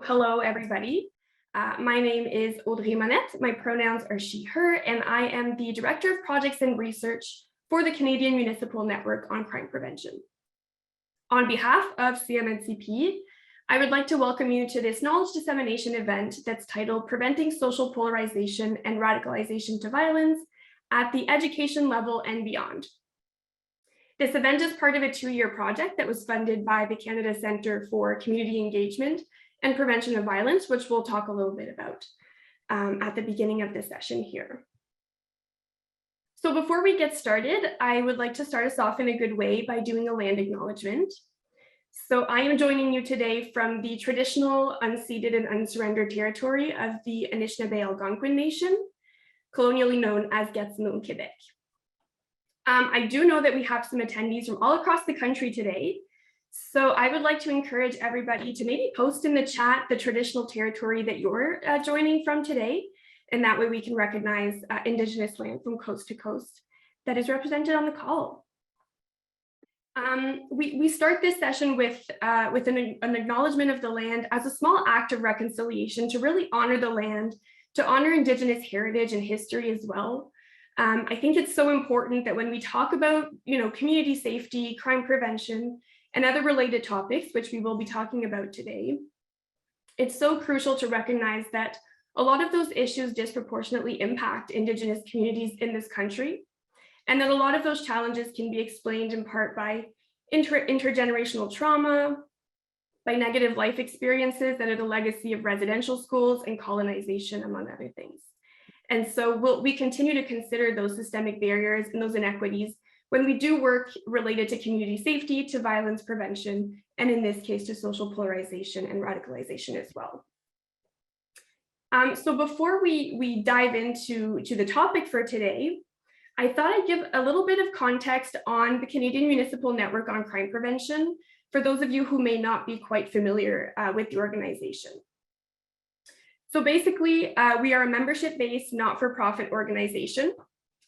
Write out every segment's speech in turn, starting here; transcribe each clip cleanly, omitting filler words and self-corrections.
Hello, everybody. My name is Audrey Monette. My pronouns are she, her, and I am the Director of Projects and Research for the Canadian Municipal Network on Crime Prevention. On behalf of CMNCP, I would like to welcome you to this knowledge dissemination event that's titled Preventing Social Polarization and Radicalization to Violence at the Education Level and Beyond. This event is part of a 2-year project that was funded by the Canada Centre for Community Engagement and Prevention of Violence, which we'll talk a little bit about at the beginning of this session here. So before we get started, I would like to start us off in a good way by doing a land acknowledgement. So I am joining you today from the traditional, unceded and unsurrendered territory of the Anishinaabe Algonquin Nation, colonially known as Gatineau, Quebec. I do know that we have some attendees from all across the country today. So I would like to encourage everybody to maybe post in the chat the traditional territory that you're joining from today. And that way we can recognize Indigenous land from coast to coast that is represented on the call. We start this session with an acknowledgement of the land as a small act of reconciliation to really honor the land, to honor Indigenous heritage and history as well. I think it's so important that when we talk about, community safety, crime prevention, and other related topics, which we will be talking about today, it's so crucial to recognize that a lot of those issues disproportionately impact Indigenous communities in this country, and that a lot of those challenges can be explained in part by intergenerational trauma, by negative life experiences that are the legacy of residential schools and colonization, among other things. And so we continue to consider those systemic barriers and those inequities when we do work related to community safety, to violence prevention, and in this case, to social polarization and radicalization as well. So before we dive into the topic for today, I thought I'd give a little bit of context on the Canadian Municipal Network on Crime Prevention for those of you who may not be quite familiar with the organization. So basically, we are a membership-based, not-for-profit organization,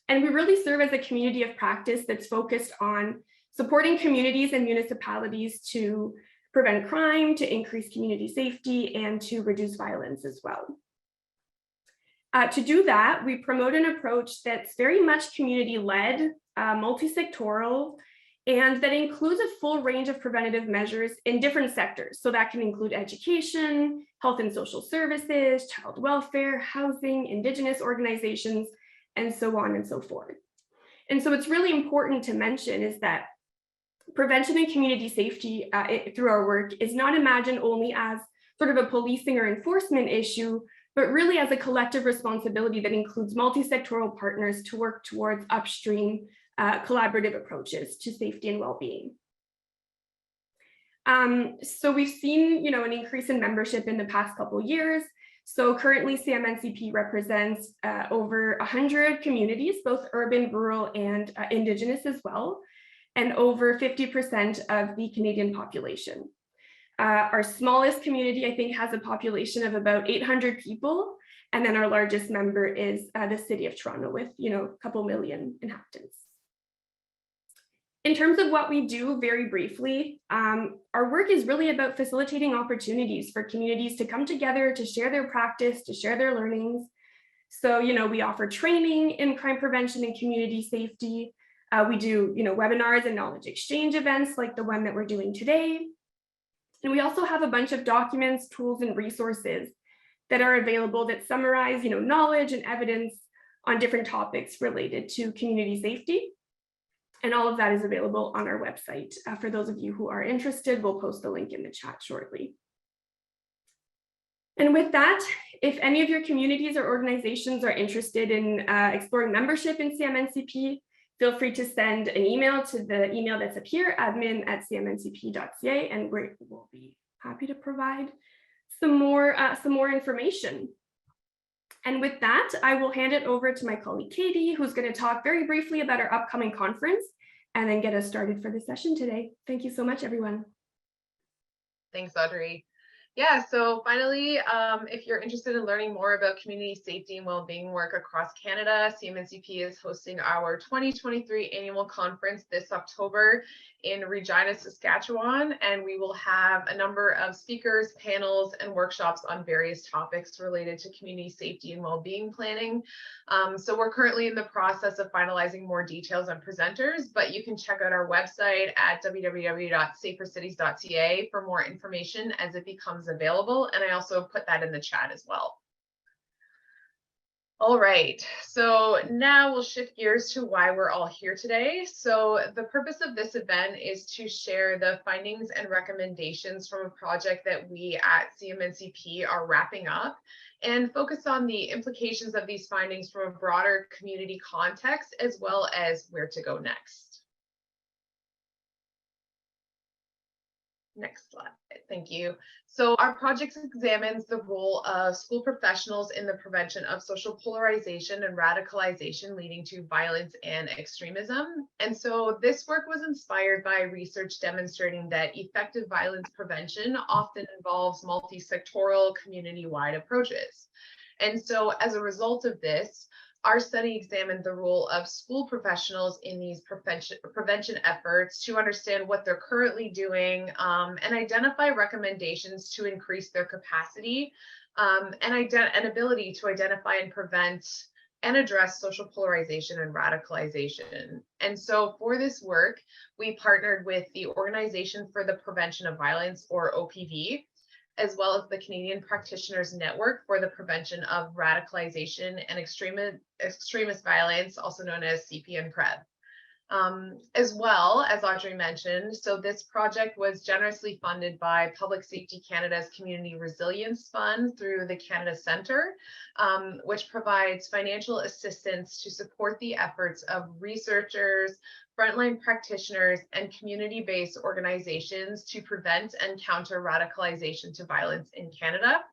and we really serve as a community of practice that's focused on supporting communities and municipalities to prevent crime, to increase community safety, and to reduce violence as well. To do that, we promote an approach that's very much community-led, multi-sectoral, and that includes a full range of preventative measures in different sectors. So that can include education, health and social services, child welfare, housing, Indigenous organizations, and so on and so forth. And so it's really important to mention is that prevention and community safety through our work is not imagined only as sort of a policing or enforcement issue, but really as a collective responsibility that includes multi-sectoral partners to work towards upstream collaborative approaches to safety and well-being. So we've seen, an increase in membership in the past couple of years. So currently CMNCP represents over 100 communities, both urban, rural, and Indigenous as well, and over 50% of the Canadian population. Our smallest community, I think, has a population of about 800 people. And then our largest member is the city of Toronto with, a couple million inhabitants. In terms of what we do, very briefly, our work is really about facilitating opportunities for communities to come together, to share their practice, to share their learnings. So, we offer training in crime prevention and community safety. We do, webinars and knowledge exchange events like the one that we're doing today. And we also have a bunch of documents, tools, and resources that are available that summarize, knowledge and evidence on different topics related to community safety. And all of that is available on our website. For those of you who are interested, we'll post the link in the chat shortly. And with that, if any of your communities or organizations are interested in exploring membership in CMNCP, feel free to send an email to the email that's up here, admin@cmncp.ca, and we'll be happy to provide some more information. And with that, I will hand it over to my colleague Katie, who's going to talk very briefly about our upcoming conference and then get us started for the session today. Thank you so much, everyone. Thanks, Audrey. Yeah, so finally, if you're interested in learning more about community safety and well-being work across Canada, CMNCP is hosting our 2023 annual conference this October in Regina, Saskatchewan, and we will have a number of speakers, panels, and workshops on various topics related to community safety and well-being planning. So we're currently in the process of finalizing more details on presenters, but you can check out our website at www.safercities.ca for more information as it becomes available. And I also put that in the chat as well. All right, so now we'll shift gears to why we're all here today. So the purpose of this event is to share the findings and recommendations from a project that we at CMNCP are wrapping up and focus on the implications of these findings from a broader community context, as well as where to go next. Next slide, thank you. So our project examines the role of school professionals in the prevention of social polarization and radicalization leading to violence and extremism. And so this work was inspired by research demonstrating that effective violence prevention often involves multi-sectoral, community-wide approaches. And so as a result of this, our study examined the role of school professionals in these prevention efforts to understand what they're currently doing and identify recommendations to increase their capacity and ability to identify and prevent and address social polarization and radicalization. And so for this work, we partnered with the Organization for the Prevention of Violence, or OPV, as well as the Canadian Practitioners Network for the Prevention of Radicalization and Extremist Violence, also known as CPN-PREV. As well, as Audrey mentioned, so this project was generously funded by Public Safety Canada's Community Resilience Fund through the Canada Centre, which provides financial assistance to support the efforts of researchers, frontline practitioners, and community-based organizations to prevent and counter radicalization to violence in Canada.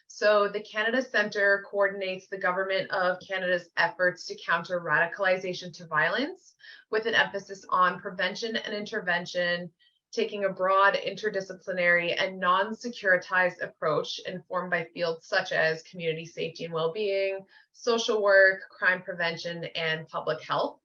So the Canada Centre coordinates the Government of Canada's efforts to counter radicalization to violence, with an emphasis on prevention and intervention, taking a broad, interdisciplinary, and non-securitized approach informed by fields such as community safety and well-being, social work, crime prevention, and public health.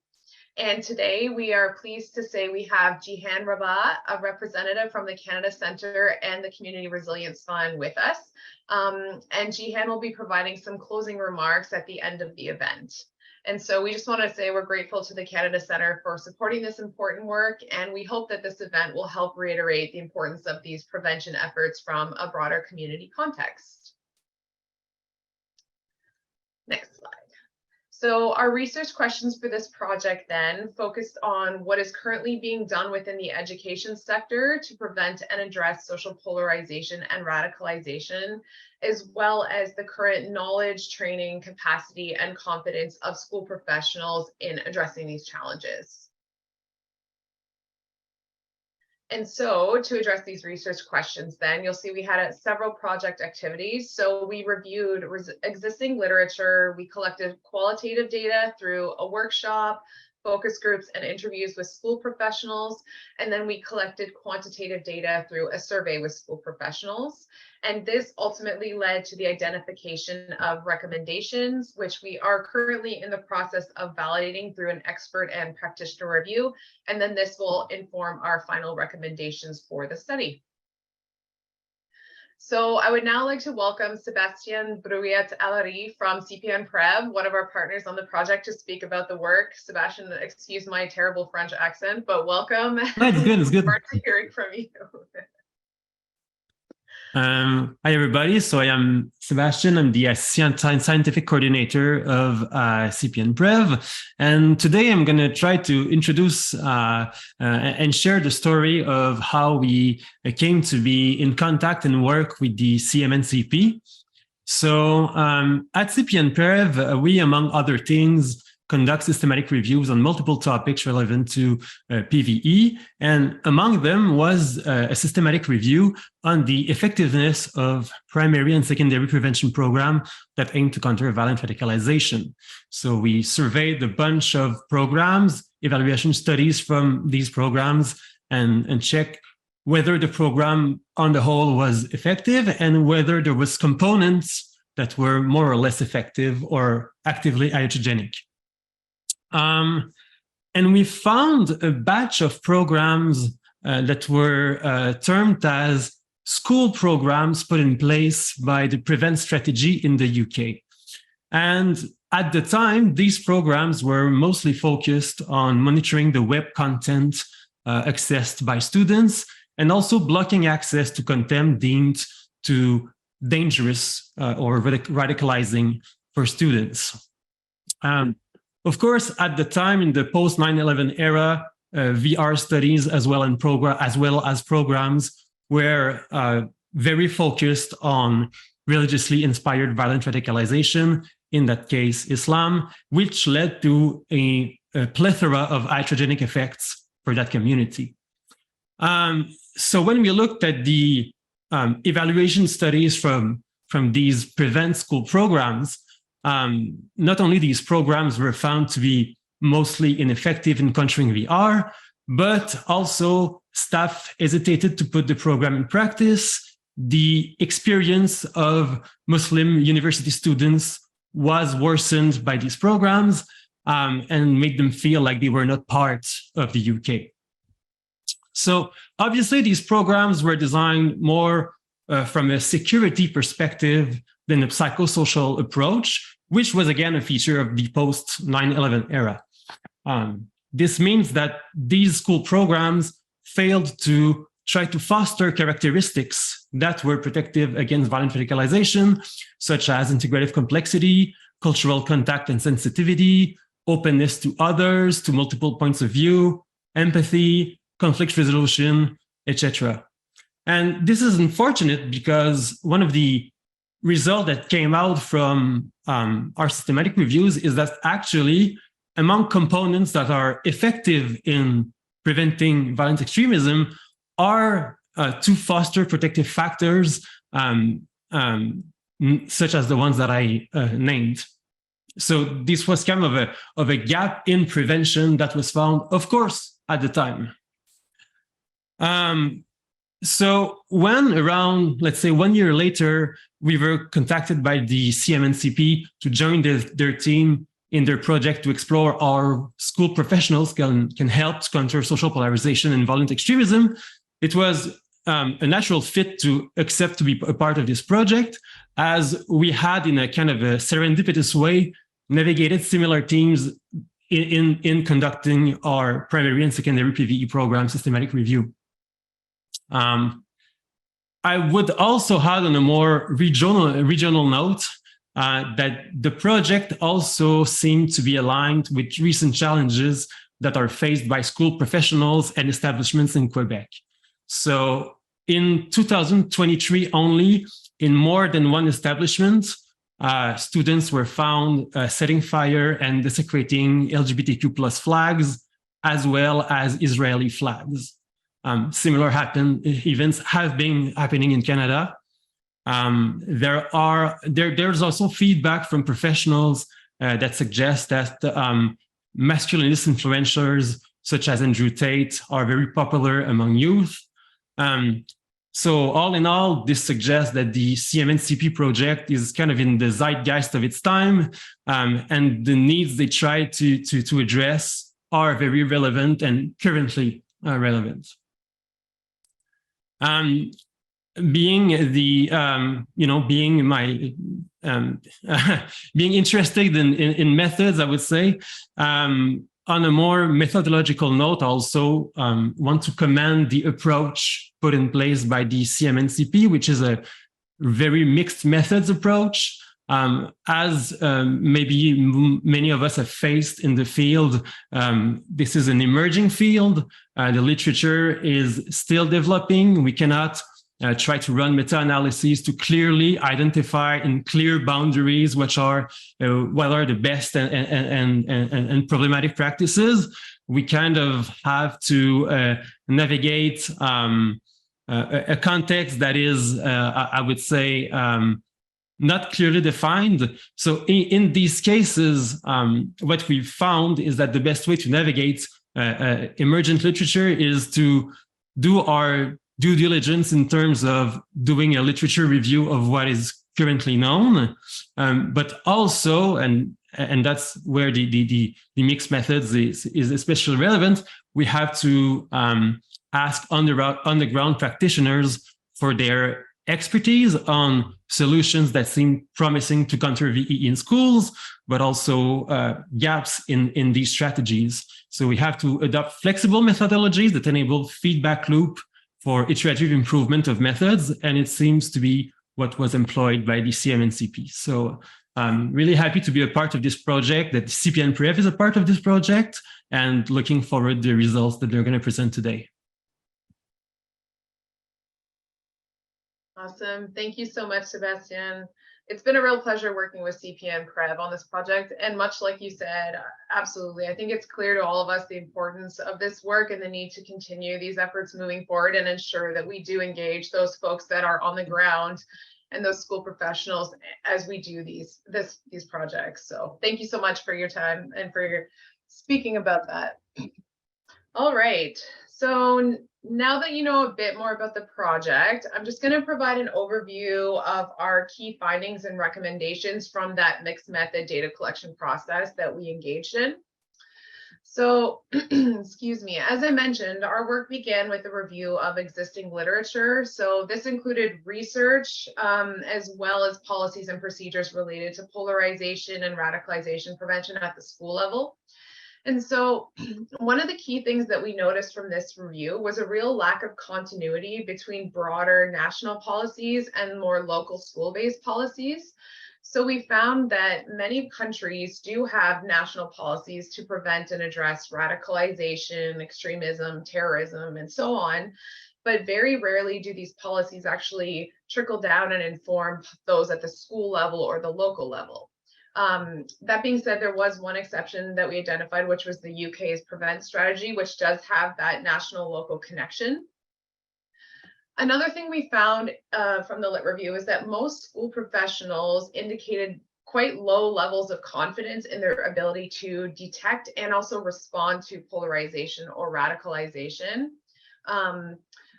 And today we are pleased to say we have Jihan Rabat, a representative from the Canada Centre and the Community Resilience Fund, with us. And Jihan will be providing some closing remarks at the end of the event. And so we just want to say we're grateful to the Canada Centre for supporting this important work, and we hope that this event will help reiterate the importance of these prevention efforts from a broader community context. Next slide. So our research questions for this project then focused on what is currently being done within the education sector to prevent and address social polarization and radicalization, as well as the current knowledge, training, capacity, and confidence of school professionals in addressing these challenges. And so to address these research questions, then you'll see we had several project activities. So we reviewed existing literature, we collected qualitative data through a workshop, focus groups, and interviews with school professionals. And then we collected quantitative data through a survey with school professionals. And this ultimately led to the identification of recommendations, which we are currently in the process of validating through an expert and practitioner review. And then this will inform our final recommendations for the study. So I would now like to welcome Sébastien Brouillet-Allary from CPN-PREV, one of our partners on the project, to speak about the work. Sébastien, excuse my terrible French accent, but welcome. No, it's good, it's good. Forward to hearing from you. Hi, everybody. So I am Sebastian. I'm the scientific coordinator of CPN-PREV. And today I'm going to try to introduce and share the story of how we came to be in contact and work with the CMNCP. So at CPN-PREV, we, among other things, conduct systematic reviews on multiple topics relevant to PVE. And among them was a systematic review on the effectiveness of primary and secondary prevention program that aim to counter violent radicalization. So we surveyed a bunch of programs, evaluation studies from these programs, and check whether the program on the whole was effective and whether there was components that were more or less effective or actively iatrogenic. And we found a batch of programs that were termed as school programs put in place by the Prevent strategy in the UK. And at the time, these programs were mostly focused on monitoring the web content accessed by students and also blocking access to content deemed too dangerous or radicalizing for students. Of course, at the time in the post 9/11 era, VR studies as well as programs were very focused on religiously inspired violent radicalization, in that case, Islam, which led to a plethora of iatrogenic effects for that community. So when we looked at the evaluation studies from these Prevent school programs, not only these programs were found to be mostly ineffective in countering VR, but also staff hesitated to put the program in practice. The experience of Muslim university students was worsened by these programs and made them feel like they were not part of the UK. So obviously these programs were designed more from a security perspective than a psychosocial approach, which was again a feature of the post 9/11 era. This means that these school programs failed to try to foster characteristics that were protective against violent radicalization, such as integrative complexity, cultural contact and sensitivity, openness to others, to multiple points of view, empathy, conflict resolution, etc. And this is unfortunate because one of the results that came out from our systematic reviews is that actually among components that are effective in preventing violent extremism are to foster protective factors such as the ones that I named. So this was kind of a gap in prevention that was found, of course, at the time. So when around, let's say 1 year later, we were contacted by the CMNCP to join their team in their project to explore how school professionals can help to counter social polarization and violent extremism, it was a natural fit to accept to be a part of this project, as we had in a kind of a serendipitous way navigated similar teams in conducting our primary and secondary PVE program systematic review. I would also add on a more regional note that the project also seemed to be aligned with recent challenges that are faced by school professionals and establishments in Quebec. So in 2023 only, in more than one establishment, students were found setting fire and desecrating LGBTQ+ flags, as well as Israeli flags. Similar events have been happening in Canada. There's also feedback from professionals that suggests that masculinist influencers such as Andrew Tate are very popular among youth. So all in all, this suggests that the CMNCP project is kind of in the zeitgeist of its time, and the needs they try to address are very relevant and currently relevant. Being interested in methods, I would say, on a more methodological note, also want to commend the approach put in place by the CMNCP, which is a very mixed methods approach. As maybe many of us have faced in the field, this is an emerging field. The literature is still developing. We cannot try to run meta-analyses to clearly identify in clear boundaries what are the best and problematic practices. We kind of have to navigate a context that is, I would say, not clearly defined. So in these cases, what we've found is that the best way to navigate emergent literature is to do our due diligence in terms of doing a literature review of what is currently known, but also, and that's where the mixed methods is especially relevant, we have to ask on the ground practitioners for their expertise on solutions that seem promising to counter VE in schools, but also gaps in these strategies. So we have to adopt flexible methodologies that enable feedback loop for iterative improvement of methods, and it seems to be what was employed by the CMNCP. So I'm really happy to be a part of this project, that CPN-PREV is a part of this project, and looking forward to the results that they're going to present today. Awesome. Thank you so much, Sebastian. It's been a real pleasure working with CPN-PREV on this project. And much like you said, absolutely, I think it's clear to all of us the importance of this work and the need to continue these efforts moving forward and ensure that we do engage those folks that are on the ground and those school professionals as we do these projects. So thank you so much for your time and for your speaking about that. All right. So now that you know a bit more about the project, I'm just going to provide an overview of our key findings and recommendations from that mixed method data collection process that we engaged in. So, excuse me, as I mentioned, our work began with a review of existing literature. So this included research as well as policies and procedures related to polarization and radicalization prevention at the school level. And so one of the key things that we noticed from this review was a real lack of continuity between broader national policies and more local school-based policies. So we found that many countries do have national policies to prevent and address radicalization, extremism, terrorism, and so on. But very rarely do these policies actually trickle down and inform those at the school level or the local level. That being said, there was one exception that we identified, which was the UK's Prevent strategy, which does have that national local connection. Another thing we found from the Lit review is that most school professionals indicated quite low levels of confidence in their ability to detect and also respond to polarization or radicalization.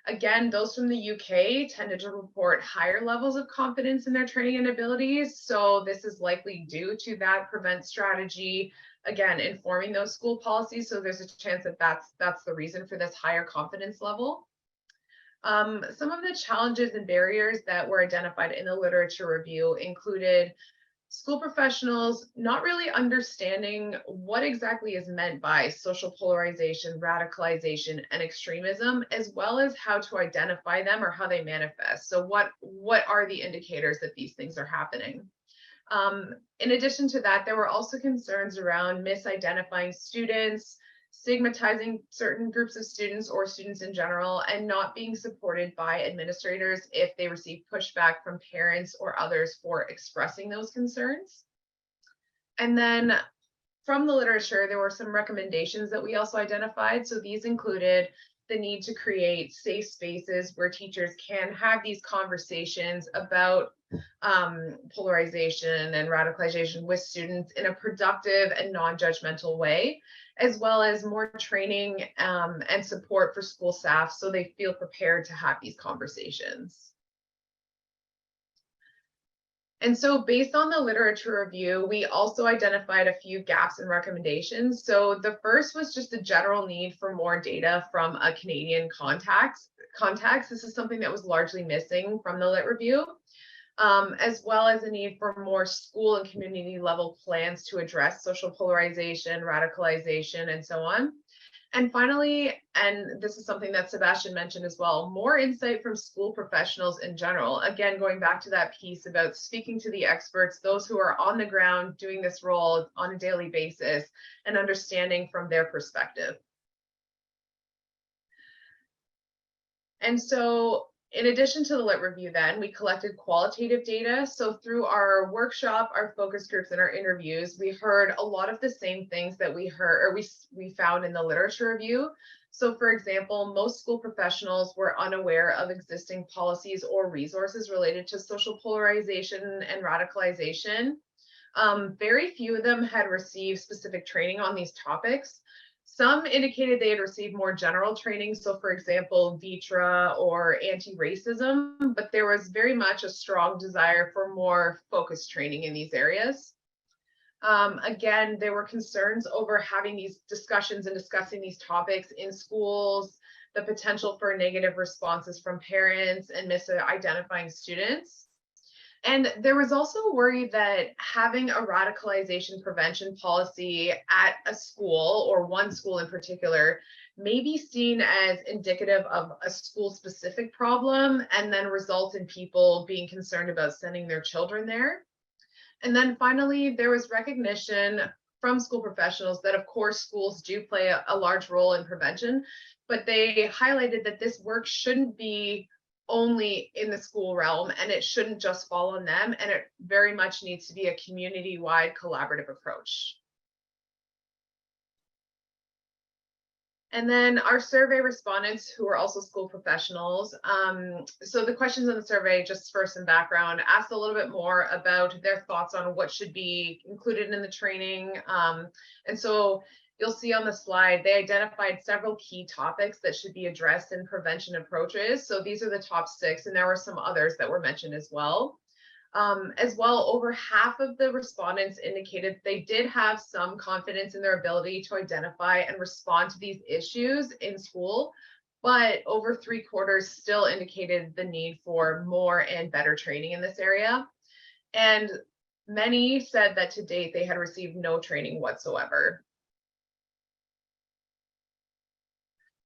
Again, those from the UK tended to report higher levels of confidence in their training and abilities. So this is likely due to that Prevent strategy, again, informing those school policies. So there's a chance that that's the reason for this higher confidence level. Some of the challenges and barriers that were identified in the literature review included school professionals not really understanding what exactly is meant by social polarization, radicalization, and extremism, as well as how to identify them or how they manifest. So what are the indicators that these things are happening? In addition to that, there were also concerns around misidentifying students, stigmatizing certain groups of students or students in general, and not being supported by administrators if they receive pushback from parents or others for expressing those concerns. And then from the literature, there were some recommendations that we also identified. So these included the need to create safe spaces where teachers can have these conversations about polarization and radicalization with students in a productive and non-judgmental way, as well as more training and support for school staff so they feel prepared to have these conversations. And so based on the literature review, we also identified a few gaps and recommendations. So the first was just a general need for more data from a Canadian context. This is something that was largely missing from the Lit review, as well as a need for more school and community level plans to address social polarization, radicalization, and so on. And finally, and this is something that Sebastian mentioned as well, more insight from school professionals in general. Again, going back to that piece about speaking to the experts, those who are on the ground doing this role on a daily basis and understanding from their perspective. And so in addition to the Lit review, then we collected qualitative data. So through our workshop, our focus groups, and our interviews, we heard a lot of the same things that we heard or we found in the literature review. So for example, most school professionals were unaware of existing policies or resources related to social polarization and radicalization. Very few of them had received specific training on these topics. Some indicated they had received more general training, so for example, VITRA or anti-racism, but there was very much a strong desire for more focused training in these areas. Again, there were concerns over having these discussions and discussing these topics in schools, the potential for negative responses from parents and misidentifying students. And there was also worry that having a radicalization prevention policy at a school, or one school in particular, may be seen as indicative of a school-specific problem and then result in people being concerned about sending their children there. And then finally, there was recognition from school professionals that, of course, schools do play a large role in prevention, but they highlighted that this work shouldn't be only in the school realm and it shouldn't just fall on them, and it very much needs to be a community-wide collaborative approach. And then our survey respondents, who are also school professionals. So the questions in the survey, just for some background, asked a little bit more about their thoughts on what should be included in the training. And so you'll see on the slide, they identified several key topics that should be addressed in prevention approaches. So these are the top 6, and there were some others that were mentioned as well. Over half of the respondents indicated they did have some confidence in their ability to identify and respond to these issues in school, but over 3/4 still indicated the need for more and better training in this area. And many said that to date they had received no training whatsoever.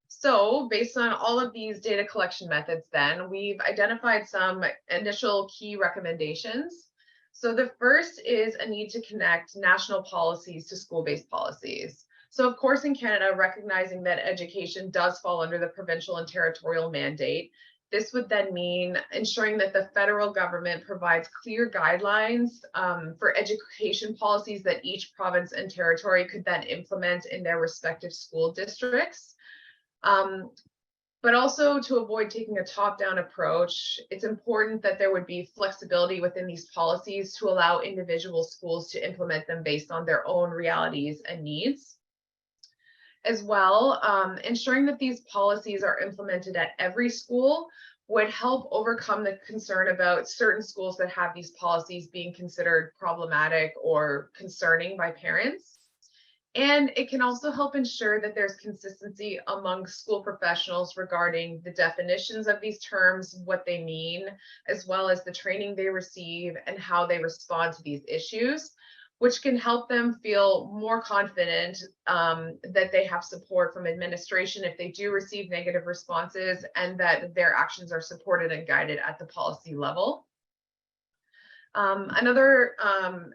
So based on all of these data collection methods, then we've identified some initial key recommendations. So the first is a need to connect national policies to school-based policies. So of course, in Canada, recognizing that education does fall under the provincial and territorial mandate, this would then mean ensuring that the federal government provides clear guidelines for education policies that each province and territory could then implement in their respective school districts. But also, to avoid taking a top-down approach, it's important that there would be flexibility within these policies to allow individual schools to implement them based on their own realities and needs. As well, ensuring that these policies are implemented at every school would help overcome the concern about certain schools that have these policies being considered problematic or concerning by parents. And it can also help ensure that there's consistency among school professionals regarding the definitions of these terms, what they mean, as well as the training they receive and how they respond to these issues, which can help them feel more confident that they have support from administration if they do receive negative responses, and that their actions are supported and guided at the policy level. Another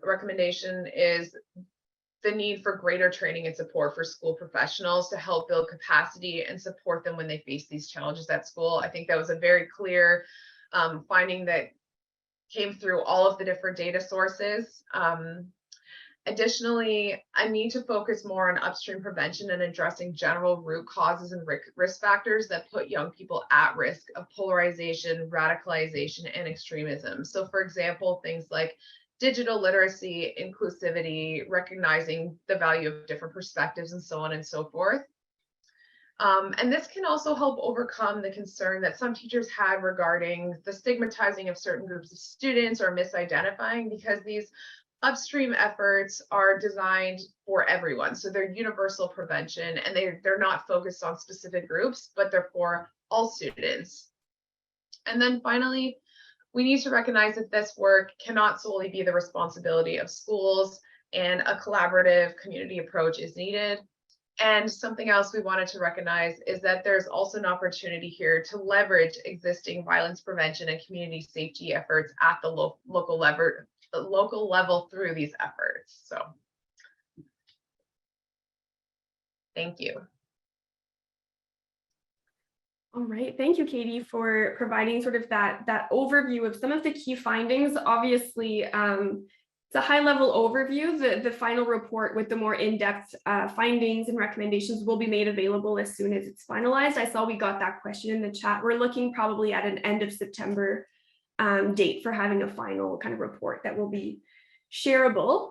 recommendation is the need for greater training and support for school professionals to help build capacity and support them when they face these challenges at school. I think that was a very clear finding that came through all of the different data sources. Additionally, a need to focus more on upstream prevention and addressing general root causes and risk factors that put young people at risk of polarization, radicalization, and extremism. So for example, things like digital literacy, inclusivity, recognizing the value of different perspectives, and so on and so forth. And this can also help overcome the concern that some teachers had regarding the stigmatizing of certain groups of students or misidentifying, because these upstream efforts are designed for everyone. So they're universal prevention, and they're not focused on specific groups, but they're for all students. And then finally, we need to recognize that this work cannot solely be the responsibility of schools, and a collaborative community approach is needed. And something else we wanted to recognize is that there's also an opportunity here to leverage existing violence prevention and community safety efforts at the local level through these efforts. So thank you. All right, thank you, Katie, for providing sort of that overview of some of the key findings. Obviously, it's a high-level overview. The final report with the more in-depth findings and recommendations will be made available as soon as it's finalized. I saw we got that question in the chat. We're looking probably at an end of September date for having a final kind of report that will be shareable.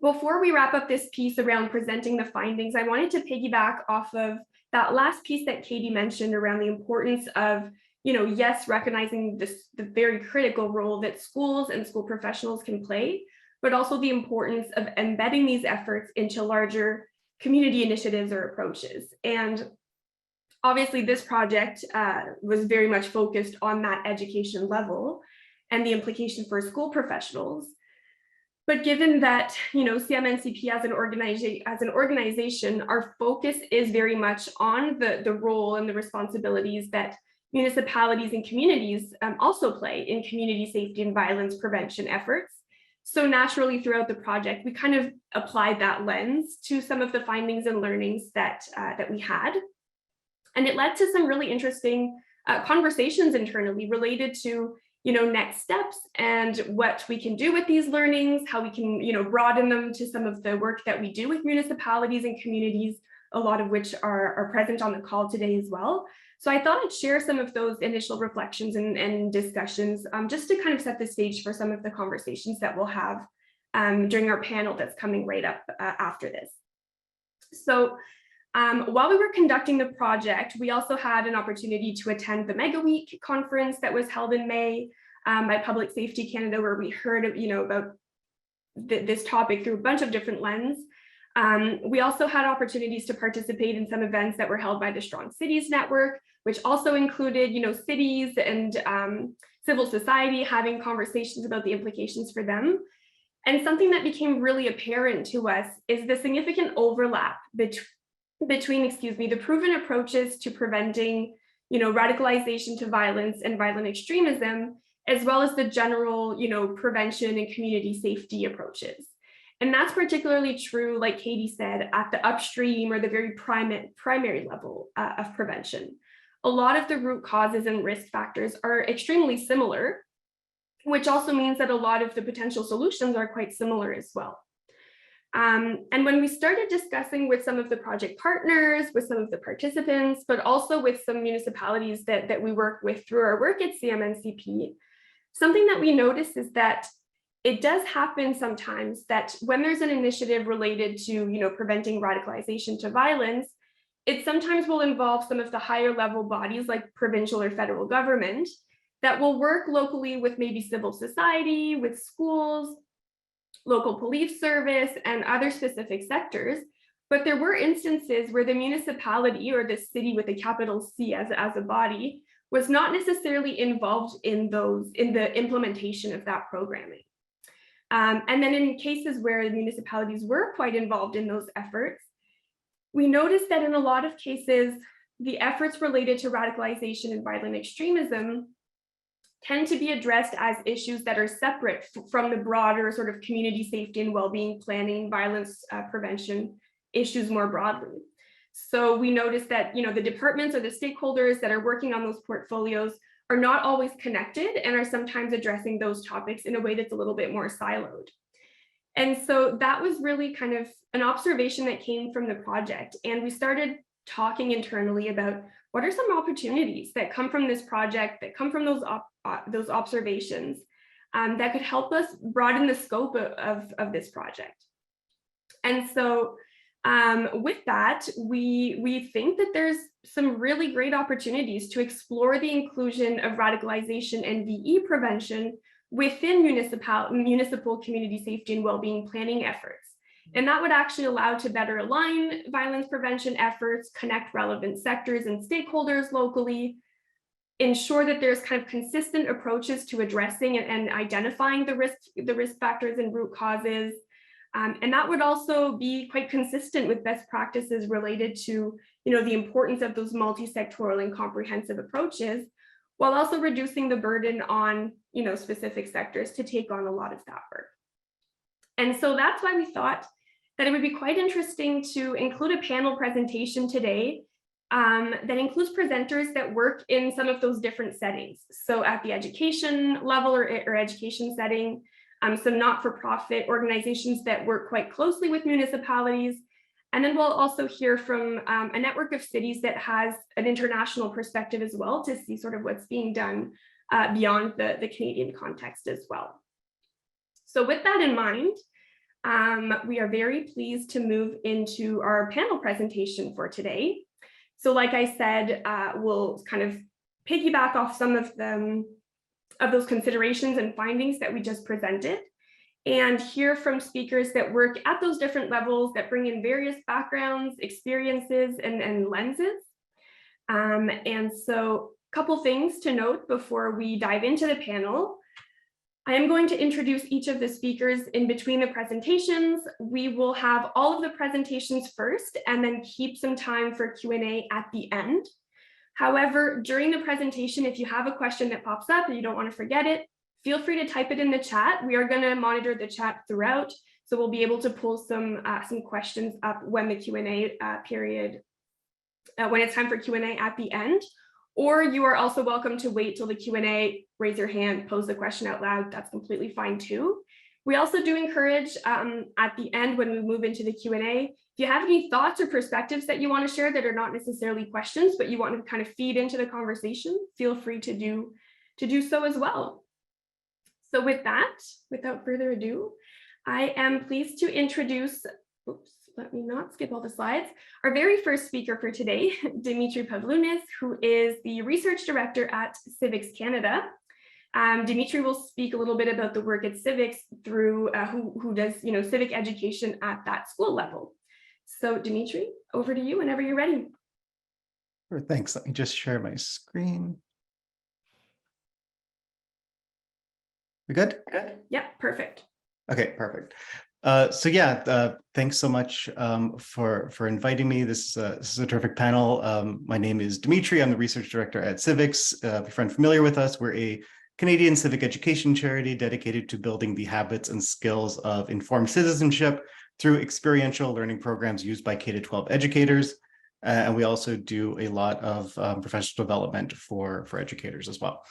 before we wrap up this piece around presenting the findings, I wanted to piggyback off of that last piece that Katie mentioned around the importance of, yes, recognizing the very critical role that schools and school professionals can play, but also the importance of embedding these efforts into larger community initiatives or approaches. And obviously this project was very much focused on that education level and the implication for school professionals. But given that, CMNCP as an organization, our focus is very much on the role and the responsibilities that municipalities and communities also play in community safety and violence prevention efforts. So naturally throughout the project, we kind of applied that lens to some of the findings and learnings that we had. And it led to some really interesting conversations internally related to next steps and what we can do with these learnings, how we can, broaden them to some of the work that we do with municipalities and communities, a lot of which are present on the call today as well. So I thought I'd share some of those initial reflections and discussions just to kind of set the stage for some of the conversations that we'll have during our panel that's coming right up after this. So while we were conducting the project, we also had an opportunity to attend the Mega Week conference that was held in May by Public Safety Canada, where we heard about this topic through a bunch of different lenses. We also had opportunities to participate in some events that were held by the Strong Cities Network, which also included, cities and civil society having conversations about the implications for them. And something that became really apparent to us is the significant overlap between the proven approaches to preventing, radicalization to violence and violent extremism, as well as the general, prevention and community safety approaches. And that's particularly true, like Katie said, at the upstream or the very primary level of prevention. A lot of the root causes and risk factors are extremely similar, which also means that a lot of the potential solutions are quite similar as well. And when we started discussing with some of the project partners, with some of the participants, but also with some municipalities that we work with through our work at CMNCP, something that we noticed is that it does happen sometimes that when there's an initiative related to, preventing radicalization to violence, it sometimes will involve some of the higher level bodies like provincial or federal government that will work locally with maybe civil society, with schools, local police service, and other specific sectors. But there were instances where the municipality or the city with a capital C as a body was not necessarily involved in the implementation of that programming. And then in cases where the municipalities were quite involved in those efforts, we noticed that in a lot of cases, the efforts related to radicalization and violent extremism tend to be addressed as issues that are separate from the broader sort of community safety and well-being planning, violence prevention issues more broadly. So we noticed that the departments or the stakeholders that are working on those portfolios are not always connected and are sometimes addressing those topics in a way that's a little bit more siloed. And so that was really kind of an observation that came from the project. And we started talking internally about what are some opportunities that come from this project, that come from those observations that could help us broaden the scope of this project. And so with that, we think that there's some really great opportunities to explore the inclusion of radicalization and VE prevention within municipal community safety and well-being planning efforts. And that would actually allow to better align violence prevention efforts, connect relevant sectors and stakeholders locally, ensure that there's kind of consistent approaches to addressing and identifying the risk factors and root causes. And that would also be quite consistent with best practices related to the importance of those multi-sectoral and comprehensive approaches, while also reducing the burden on specific sectors to take on a lot of that work. And so that's why we thought that it would be quite interesting to include a panel presentation today that includes presenters that work in some of those different settings. So at the education level or education setting, some not-for-profit organizations that work quite closely with municipalities. And then we'll also hear from a network of cities that has an international perspective as well to see sort of what's being done beyond the Canadian context as well. So with that in mind, We are very pleased to move into our panel presentation for today. So like I said, we'll kind of piggyback off some of those considerations and findings that we just presented, and hear from speakers that work at those different levels that bring in various backgrounds, experiences, and lenses. And so a couple things to note before we dive into the panel. I am going to introduce each of the speakers in between the presentations. We will have all of the presentations first and then keep some time for Q&A at the end. However, during the presentation, if you have a question that pops up and you don't want to forget it, feel free to type it in the chat. We are going to monitor the chat throughout, so we'll be able to pull some questions up when the Q&A period, when it's time for Q&A at the end. Or you are also welcome to wait till the Q&A, raise your hand, pose the question out loud. That's completely fine too. We also do encourage at the end when we move into the Q&A, if you have any thoughts or perspectives that you want to share that are not necessarily questions, but you want to kind of feed into the conversation, feel free to do so as well. So with that, without further ado, I am pleased to introduce, oops, let me not skip all the slides, our very first speaker for today, Dimitri Pavlounis, who is the research director at Civics Canada. Dimitri will speak a little bit about the work at Civics through who does civic education at that school level. So Dimitri, over to you whenever you're ready. Sure, thanks. Let me just share my screen. We good? Good. Yeah, perfect. Okay, perfect. So yeah, thanks so much for inviting me. This is a terrific panel. My name is Dimitri. I'm the research director at Civics. If you're unfamiliar with us, we're a Canadian civic education charity dedicated to building the habits and skills of informed citizenship through experiential learning programs used by K-12 educators. And we also do a lot of professional development for educators as well.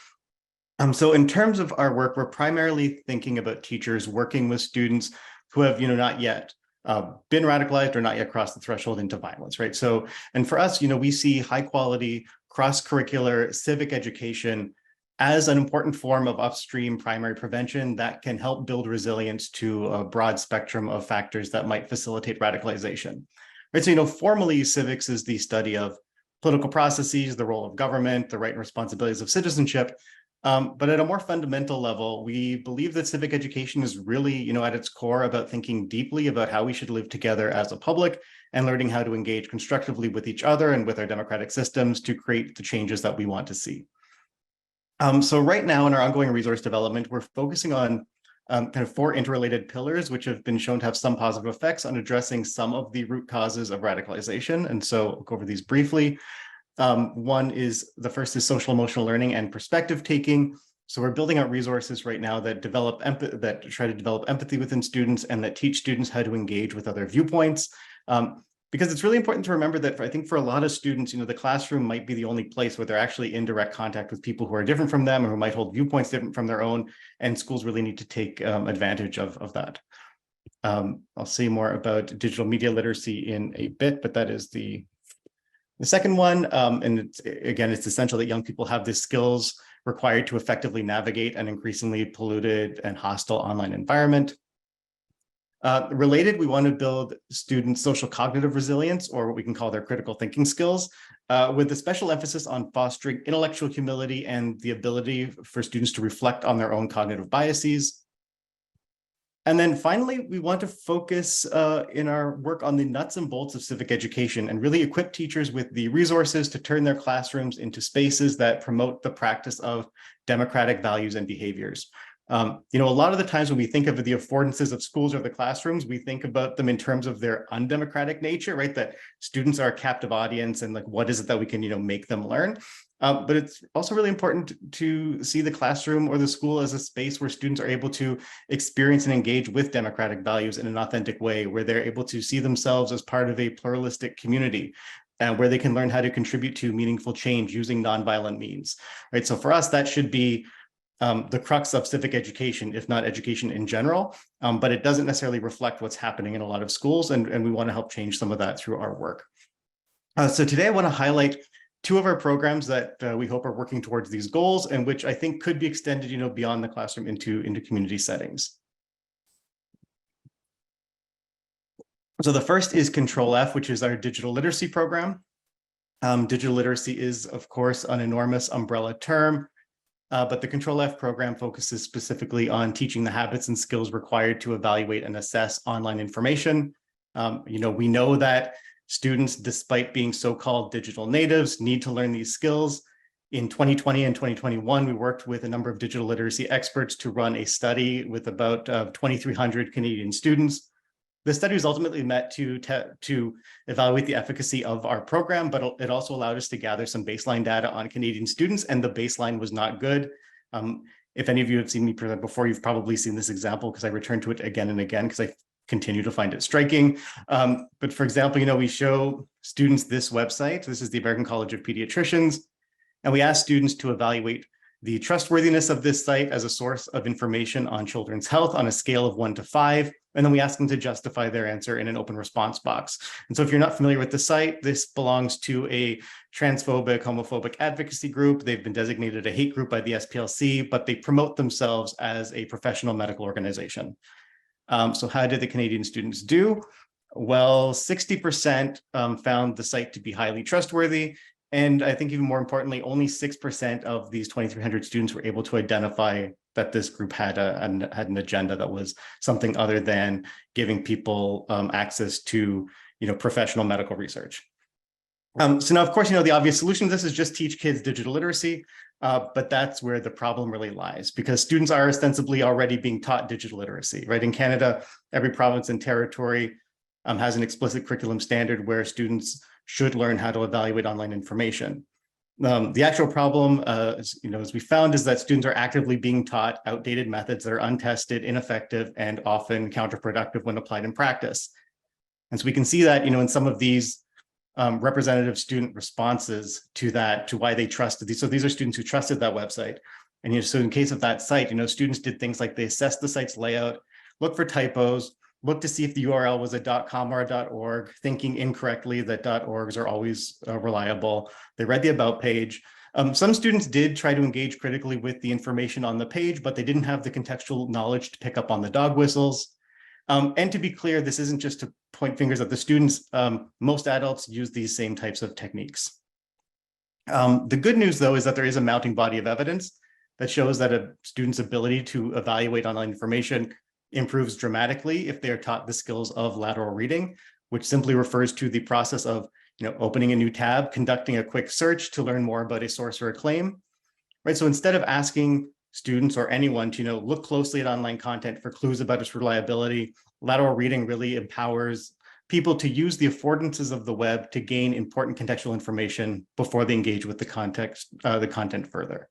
So in terms of our work, we're primarily thinking about teachers working with students who have, not yet been radicalized or not yet crossed the threshold into violence, right? So, and for us, we see high quality, cross-curricular civic education as an important form of upstream primary prevention that can help build resilience to a broad spectrum of factors that might facilitate radicalization, right? So, formally, civics is the study of political processes, the role of government, the right and responsibilities of citizenship. But at a more fundamental level, we believe that civic education is really, at its core about thinking deeply about how we should live together as a public and learning how to engage constructively with each other and with our democratic systems to create the changes that we want to see. So right now in our ongoing resource development, we're focusing on kind of 4 interrelated pillars, which have been shown to have some positive effects on addressing some of the root causes of radicalization. And so I'll go over these briefly. The first is social emotional learning and perspective taking. So we're building out resources right now that try to develop empathy within students and that teach students how to engage with other viewpoints. Because it's really important to remember that I think for a lot of students, the classroom might be the only place where they're actually in direct contact with people who are different from them or who might hold viewpoints different from their own, and schools really need to take advantage of that. I'll say more about digital media literacy in a bit, but that is the second one, and it's essential that young people have the skills required to effectively navigate an increasingly polluted and hostile online environment. Related, we want to build students' social cognitive resilience, or what we can call their critical thinking skills, with a special emphasis on fostering intellectual humility and the ability for students to reflect on their own cognitive biases. And then finally, we want to focus in our work on the nuts and bolts of civic education and really equip teachers with the resources to turn their classrooms into spaces that promote the practice of democratic values and behaviors. A lot of the times when we think of the affordances of schools or the classrooms, we think about them in terms of their undemocratic nature, right? That students are a captive audience and like, what is it that we can, make them learn? But it's also really important to see the classroom or the school as a space where students are able to experience and engage with democratic values in an authentic way, where they're able to see themselves as part of a pluralistic community, and where they can learn how to contribute to meaningful change using nonviolent means, right? So for us, that should be the crux of civic education, if not education in general, but it doesn't necessarily reflect what's happening in a lot of schools, and we want to help change some of that through our work. So today I want to highlight 2 of our programs that we hope are working towards these goals, and which I think could be extended, beyond the classroom into community settings. So the first is Control F, which is our digital literacy program. Digital literacy is, of course, an enormous umbrella term, but the Control F program focuses specifically on teaching the habits and skills required to evaluate and assess online information. We know that students, despite being so-called digital natives, need to learn these skills. In 2020 and 2021, we worked with a number of digital literacy experts to run a study with about 2,300 Canadian students. The study was ultimately met to evaluate the efficacy of our program, but it also allowed us to gather some baseline data on Canadian students, and the baseline was not good. If any of you have seen me present before, you've probably seen this example because I return to it again and again because I continue to find it striking. But for example, we show students this website. This is the American College of Pediatricians, and we ask students to evaluate the trustworthiness of this site as a source of information on children's health on a scale of 1 to 5. And then we ask them to justify their answer in an open response box. And so if you're not familiar with the site, this belongs to a transphobic, homophobic advocacy group. They've been designated a hate group by the SPLC, but they promote themselves as a professional medical organization. So how did the Canadian students do? Well, 60% found the site to be highly trustworthy. And I think even more importantly, only 6% of these 2,300 students were able to identify that this group had an agenda that was something other than giving people access to professional medical research. So now, of course, the obvious solution to this is just teach kids digital literacy, but that's where the problem really lies, because students are ostensibly already being taught digital literacy, right? In Canada, every province and territory has an explicit curriculum standard where students should learn how to evaluate online information. The actual problem, as we found, is that students are actively being taught outdated methods that are untested, ineffective, and often counterproductive when applied in practice. And so we can see that, in some of these representative student responses to that, to why they trusted these. So these are students who trusted that website. And so in case of that site, students did things like they assessed the site's layout, look for typos, look to see if the URL was a .com or a .org, thinking incorrectly that .orgs are always reliable. They read the About page. Some students did try to engage critically with the information on the page, but they didn't have the contextual knowledge to pick up on the dog whistles. And to be clear, this isn't just to point fingers at the students. Most adults use these same types of techniques. The good news, though, is that there is a mounting body of evidence that shows that a student's ability to evaluate online information improves dramatically if they are taught the skills of lateral reading, which simply refers to the process of opening a new tab, conducting a quick search to learn more about a source or a claim, right? So instead of asking students or anyone to look closely at online content for clues about its reliability, lateral reading really empowers people to use the affordances of the web to gain important contextual information before they engage with the content further.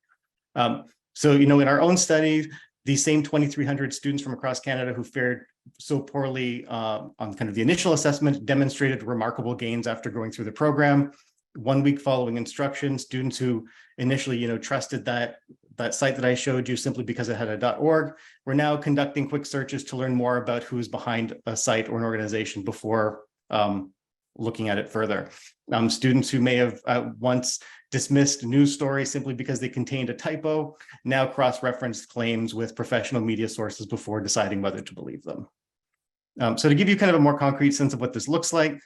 So in our own study, these same 2,300 students from across Canada who fared so poorly on kind of the initial assessment demonstrated remarkable gains after going through the program. 1 week following instruction, students who initially trusted that site that I showed you simply because it had a .org, we're now conducting quick searches to learn more about who's behind a site or an organization before looking at it further. Students who may have once dismissed news stories simply because they contained a typo now cross-referenced claims with professional media sources before deciding whether to believe them. So to give you kind of a more concrete sense of what this looks like,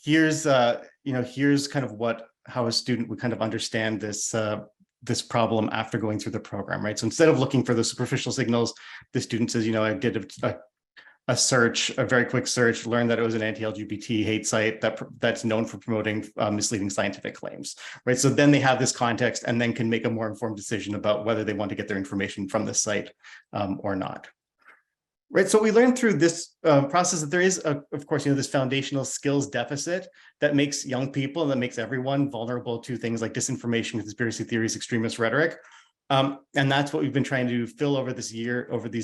here's kind of how a student would kind of understand this this problem after going through the program, right? So instead of looking for the superficial signals, the student says, I did a search, a very quick search, learned that it was an anti-LGBT hate site that's known for promoting misleading scientific claims, right? So then they have this context and then can make a more informed decision about whether they want to get their information from this site or not. Right, so we learned through this process that there is, of course, this foundational skills deficit that makes young people and that makes everyone vulnerable to things like disinformation, conspiracy theories, extremist rhetoric, and that's what we've been trying to fill over these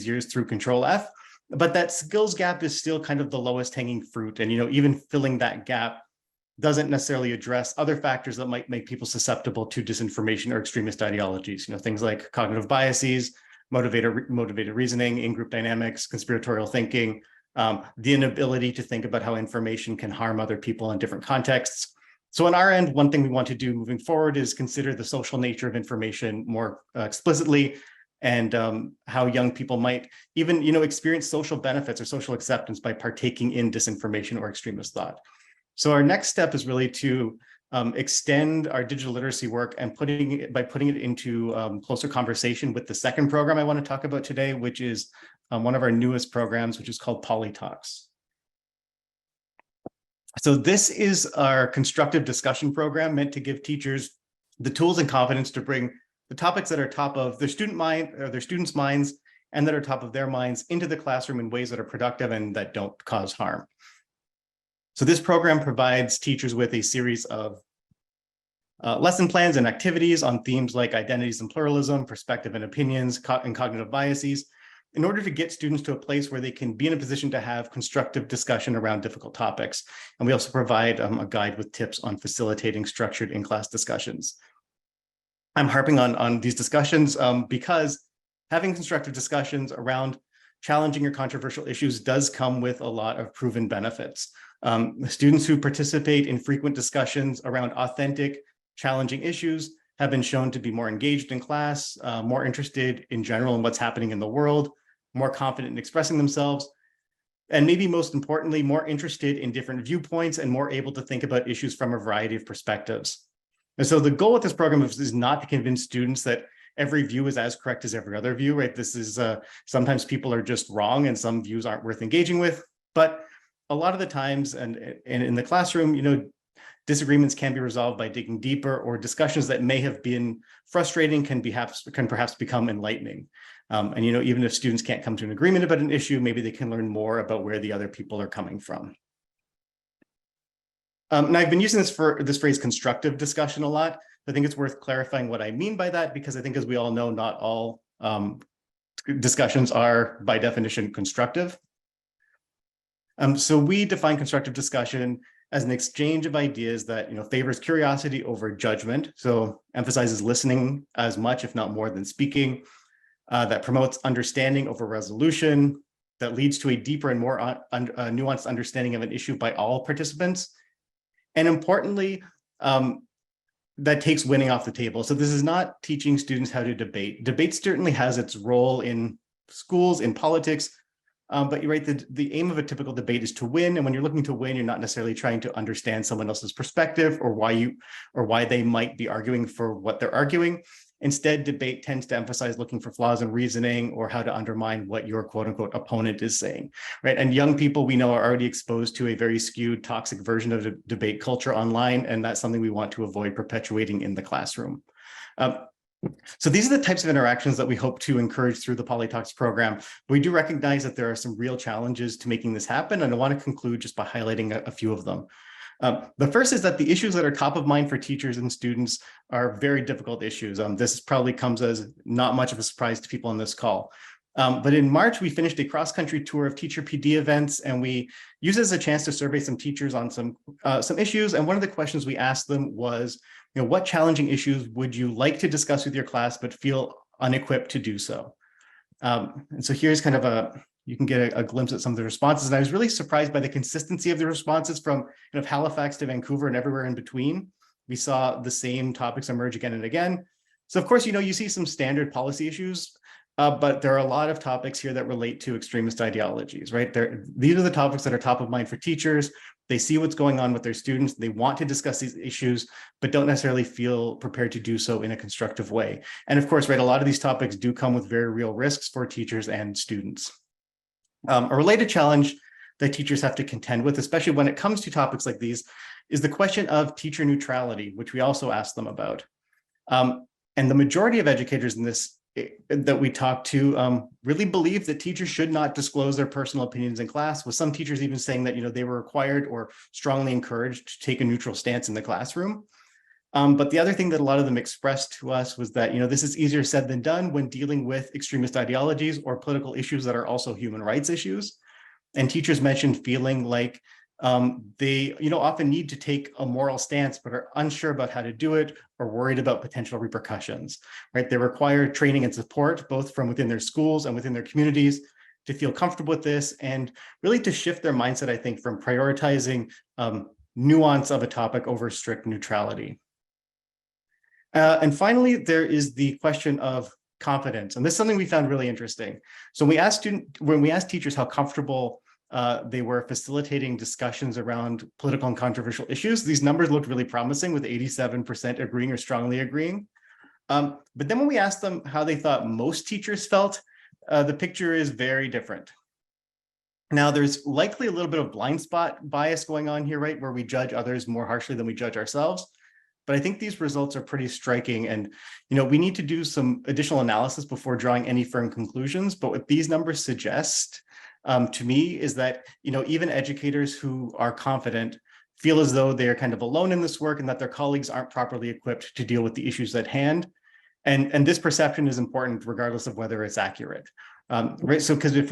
years through Control F. But that skills gap is still kind of the lowest hanging fruit, and even filling that gap doesn't necessarily address other factors that might make people susceptible to disinformation or extremist ideologies. Things like cognitive biases, motivated reasoning, in-group dynamics, conspiratorial thinking, the inability to think about how information can harm other people in different contexts. So on our end, one thing we want to do moving forward is consider the social nature of information more explicitly and how young people might even, experience social benefits or social acceptance by partaking in disinformation or extremist thought. So our next step is really to extend our digital literacy work and putting it into closer conversation with the second program I want to talk about today, which is one of our newest programs, which is called PolyTalks. So this is our constructive discussion program meant to give teachers the tools and confidence to bring the topics that are top of their students' minds and that are top of their minds into the classroom in ways that are productive and that don't cause harm. So this program provides teachers with a series of lesson plans and activities on themes like identities and pluralism, perspective and opinions, and cognitive biases, in order to get students to a place where they can be in a position to have constructive discussion around difficult topics. And we also provide a guide with tips on facilitating structured in-class discussions. I'm harping on these discussions because having constructive discussions around challenging or controversial issues does come with a lot of proven benefits. Students who participate in frequent discussions around authentic, challenging issues have been shown to be more engaged in class, more interested in general in what's happening in the world, more confident in expressing themselves, and maybe most importantly, more interested in different viewpoints and more able to think about issues from a variety of perspectives. And so the goal with this program is not to convince students that every view is as correct as every other view, right? This is sometimes people are just wrong and some views aren't worth engaging with. But a lot of the times and in the classroom, disagreements can be resolved by digging deeper, or discussions that may have been frustrating can perhaps become enlightening. And even if students can't come to an agreement about an issue, maybe they can learn more about where the other people are coming from. And I've been using this phrase constructive discussion a lot. I think it's worth clarifying what I mean by that, because I think, as we all know, not all discussions are by definition constructive. So we define constructive discussion as an exchange of ideas that favors curiosity over judgment, so emphasizes listening as much, if not more, than speaking, that promotes understanding over resolution, that leads to a deeper and more nuanced understanding of an issue by all participants, and importantly, that takes winning off the table. So this is not teaching students how to debate. Debate certainly has its role in schools, in politics, but you're right, the aim of a typical debate is to win. And when you're looking to win, you're not necessarily trying to understand someone else's perspective or why they might be arguing for what they're arguing. Instead, debate tends to emphasize looking for flaws in reasoning or how to undermine what your quote unquote opponent is saying, right? And young people, we know, are already exposed to a very skewed, toxic version of the debate culture online. And that's something we want to avoid perpetuating in the classroom. So these are the types of interactions that we hope to encourage through the PolyTalks program. We do recognize that there are some real challenges to making this happen, and I want to conclude just by highlighting a few of them. The first is that the issues that are top of mind for teachers and students are very difficult issues. This probably comes as not much of a surprise to people on this call. But in March, we finished a cross-country tour of teacher PD events, and we used it as a chance to survey some teachers on some issues. And one of the questions we asked them was, what challenging issues would you like to discuss with your class, but feel unequipped to do so? And so here's kind of you can get a glimpse at some of the responses. And I was really surprised by the consistency of the responses from Halifax to Vancouver and everywhere in between. We saw the same topics emerge again and again. So of course, you see some standard policy issues, but there are a lot of topics here that relate to extremist ideologies, right? These are the topics that are top of mind for teachers. They see what's going on with their students. They want to discuss these issues, but don't necessarily feel prepared to do so in a constructive way. And of course, right, a lot of these topics do come with very real risks for teachers and students. A related challenge that teachers have to contend with, especially when it comes to topics like these, is the question of teacher neutrality, which we also asked them about. And the majority of educators in this that we talked to really believe that teachers should not disclose their personal opinions in class, with some teachers even saying that they were required or strongly encouraged to take a neutral stance in the classroom. But the other thing that a lot of them expressed to us was that this is easier said than done when dealing with extremist ideologies or political issues that are also human rights issues. And teachers mentioned feeling like they often need to take a moral stance, but are unsure about how to do it or worried about potential repercussions, right? They require training and support, both from within their schools and within their communities, to feel comfortable with this and really to shift their mindset, I think, from prioritizing nuance of a topic over strict neutrality. And finally, there is the question of confidence. And this is something we found really interesting. So when we asked teachers how comfortable they were facilitating discussions around political and controversial issues, these numbers looked really promising, with 87% agreeing or strongly agreeing. But then when we asked them how they thought most teachers felt, the picture is very different. Now, there's likely a little bit of blind spot bias going on here, right, where we judge others more harshly than we judge ourselves. But I think these results are pretty striking, and we need to do some additional analysis before drawing any firm conclusions. But what these numbers suggest to me is that even educators who are confident feel as though they are kind of alone in this work, and that their colleagues aren't properly equipped to deal with the issues at hand. And this perception is important regardless of whether it's accurate. Right. So because if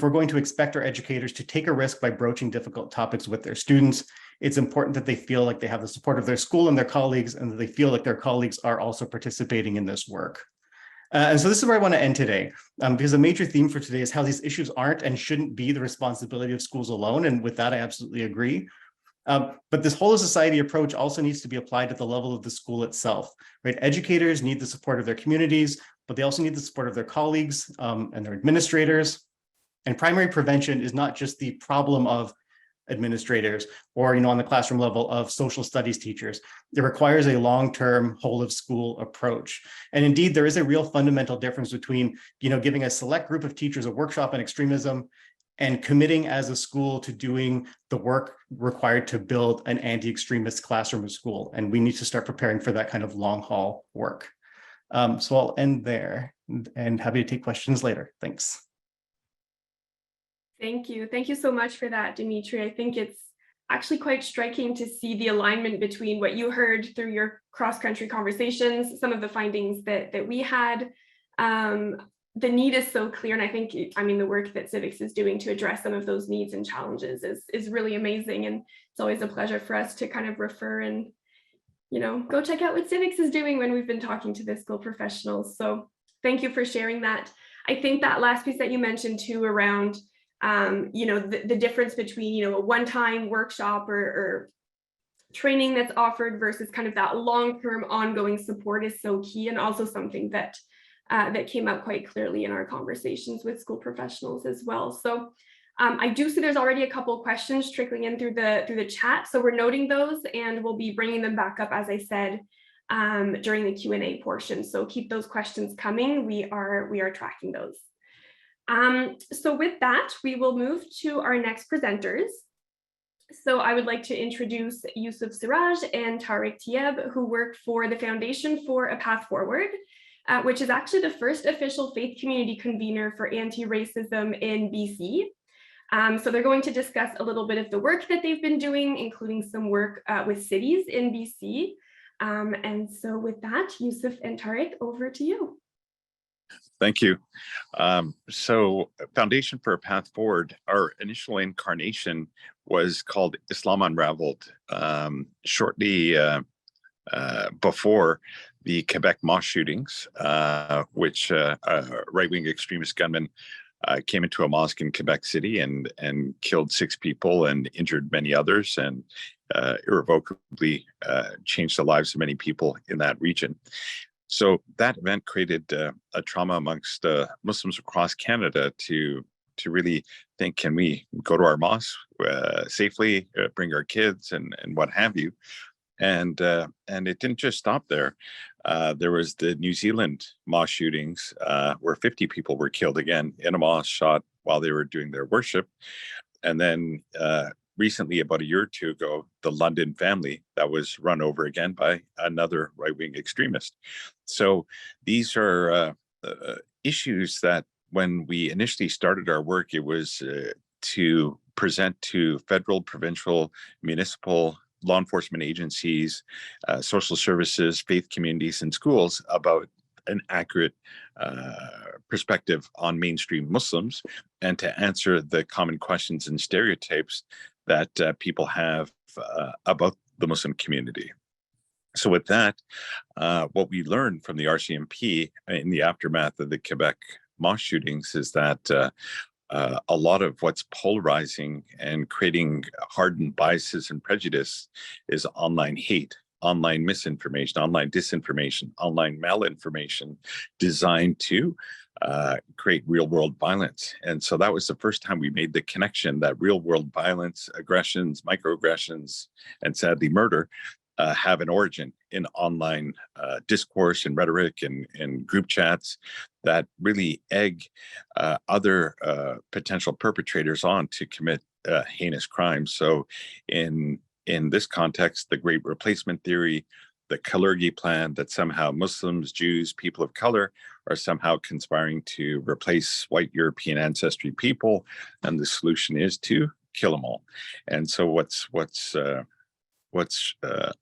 we're going to expect our educators to take a risk by broaching difficult topics with their students, it's important that they feel like they have the support of their school and their colleagues, and that they feel like their colleagues are also participating in this work. And so this is where I want to end today, because a major theme for today is how these issues aren't and shouldn't be the responsibility of schools alone. And with that, I absolutely agree. But this whole of society approach also needs to be applied at the level of the school itself, right? Educators need the support of their communities, but they also need the support of their colleagues and their administrators. And primary prevention is not just the problem of administrators or, on the classroom level of social studies teachers. It requires a long-term whole of school approach. And indeed, there is a real fundamental difference between, giving a select group of teachers a workshop on extremism and committing as a school to doing the work required to build an anti-extremist classroom or school. And we need to start preparing for that kind of long haul work. So I'll end there and happy to take questions later. Thanks. Thank you. Thank you so much for that, Dimitri. I think it's actually quite striking to see the alignment between what you heard through your cross-country conversations, some of the findings that we had. The need is so clear, and I think, the work that Civics is doing to address some of those needs and challenges is really amazing, and it's always a pleasure for us to kind of refer and, go check out what Civics is doing when we've been talking to the school professionals. So thank you for sharing that. I think that last piece that you mentioned too around, the difference between, a one-time workshop or training that's offered versus kind of that long-term ongoing support is so key, and also something that came up quite clearly in our conversations with school professionals as well. So I do see there's already a couple of questions trickling in through the chat. So we're noting those, and we'll be bringing them back up, as I said, during the Q&A portion. So keep those questions coming. We are tracking those. So with that, we will move to our next presenters. So I would like to introduce Yusuf Siraj and Tariq Tieb, who work for the Foundation for a Path Forward, which is actually the first official faith community convener for anti-racism in BC. So they're going to discuss a little bit of the work that they've been doing, including some work with cities in BC. And so with that, Yusuf and Tariq, over to you. Thank you. So Foundation for a Path Forward, our initial incarnation was called Islam Unraveled, shortly before the Quebec mosque shootings, which right-wing extremist gunmen came into a mosque in Quebec City and killed 6 people and injured many others, and irrevocably changed the lives of many people in that region. So that event created a trauma amongst Muslims across Canada to really think, can we go to our mosque safely, bring our kids and what have you? And it didn't just stop there. There was the New Zealand mosque shootings where 50 people were killed again in a mosque, shot while they were doing their worship. And then recently, about a year or two ago, the London family that was run over again by another right-wing extremist. So these are issues that when we initially started our work, it was to present to federal, provincial, municipal, law enforcement agencies, social services, faith communities, and schools about an accurate perspective on mainstream Muslims, and to answer the common questions and stereotypes that people have about the Muslim community. So with that, what we learned from the RCMP in the aftermath of the Quebec mosque shootings is that a lot of what's polarizing and creating hardened biases and prejudice is online hate, online misinformation, online disinformation, online malinformation designed to create real world violence. And so that was the first time we made the connection that real world violence, aggressions, microaggressions, and sadly murder have an origin in online discourse and rhetoric and group chats that really egg other potential perpetrators on to commit heinous crimes. So in this context, the Great Replacement Theory, the Kalergi plan that somehow Muslims, Jews, people of color are somehow conspiring to replace white European ancestry people, and the solution is to kill them all. And so what's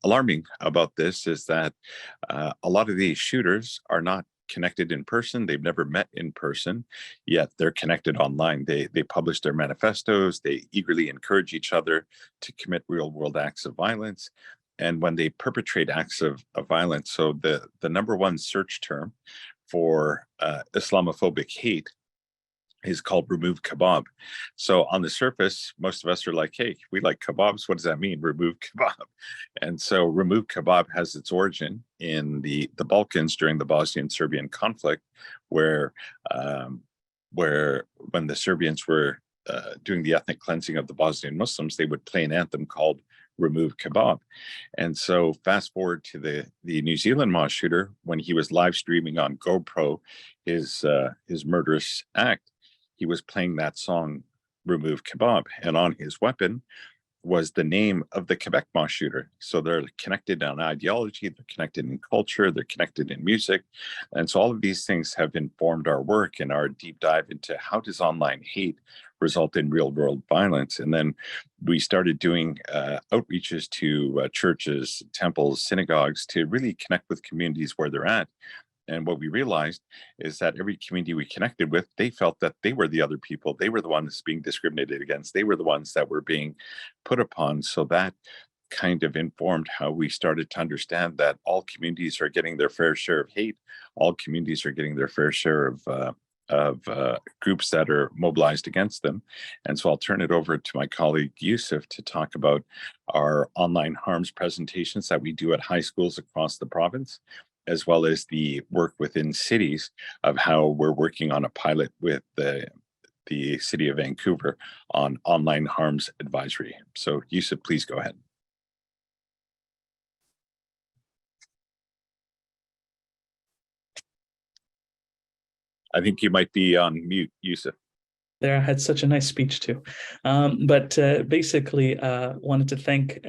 alarming about this is that a lot of these shooters are not connected in person. They've never met in person, yet they're connected online. They publish their manifestos. They eagerly encourage each other to commit real world acts of violence. And when they perpetrate acts of violence, so the number one search term for Islamophobic hate is called remove kebab. So on the surface, most of us are like, hey, we like kebabs. What does that mean? Remove kebab. And so remove kebab has its origin in the Balkans during the Bosnian Serbian conflict, where when the Serbians were doing the ethnic cleansing of the Bosnian Muslims, they would play an anthem called Remove Kebab. And so fast forward to the New Zealand mass shooter, when he was live streaming on GoPro his murderous act, he was playing that song, Remove Kebab, and on his weapon was the name of the Quebec mass shooter. So they're connected on ideology, they're connected in culture, they're connected in music. And so all of these things have informed our work and our deep dive into how does online hate result in real world violence. And then we started doing outreaches to churches, temples, synagogues to really connect with communities where they're at. And what we realized is that every community we connected with, they felt that they were the other people. They were the ones being discriminated against. They were the ones that were being put upon. So that kind of informed how we started to understand that all communities are getting their fair share of hate. All communities are getting their fair share of groups that are mobilized against them. And so I'll turn it over to my colleague Yusuf to talk about our online harms presentations that we do at high schools across the province, as well as the work within cities of how we're working on a pilot with the city of Vancouver on online harms advisory. So Yusuf, please go ahead. I think you might be on mute, Yusuf. There, I had such a nice speech too. But basically, wanted to thank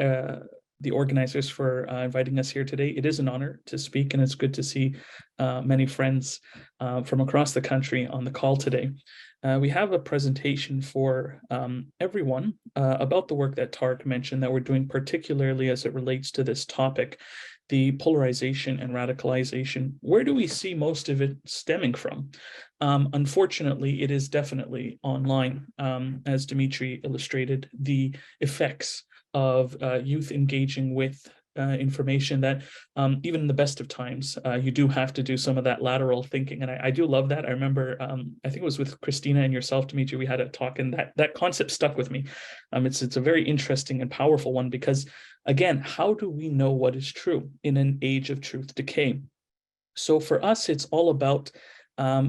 the organizers for inviting us here today. It is an honor to speak, and it's good to see many friends from across the country on the call today. We have a presentation for everyone about the work that Tarek mentioned that we're doing, particularly as it relates to this topic, the polarization and radicalization. Where do we see most of it stemming from? Unfortunately, it is definitely online, as Dimitri illustrated, the effects of youth engaging with information that even in the best of times, you do have to do some of that lateral thinking. And I do love that. I remember, I think it was with Christina and yourself, Dimitri, we had a talk, and that concept stuck with me. It's a very interesting and powerful one because, again, how do we know what is true in an age of truth decay? So for us, it's all about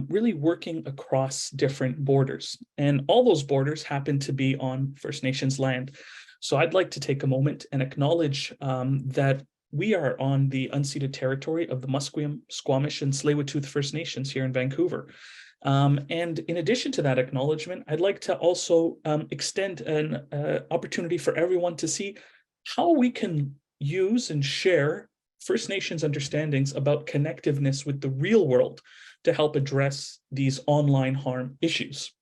really working across different borders. And all those borders happen to be on First Nations land. So I'd like to take a moment and acknowledge that we are on the unceded territory of the Musqueam, Squamish, and Tsleil-Waututh First Nations here in Vancouver. And in addition to that acknowledgement, I'd like to also extend an opportunity for everyone to see how we can use and share First Nations understandings about connectiveness with the real world to help address these online harm issues.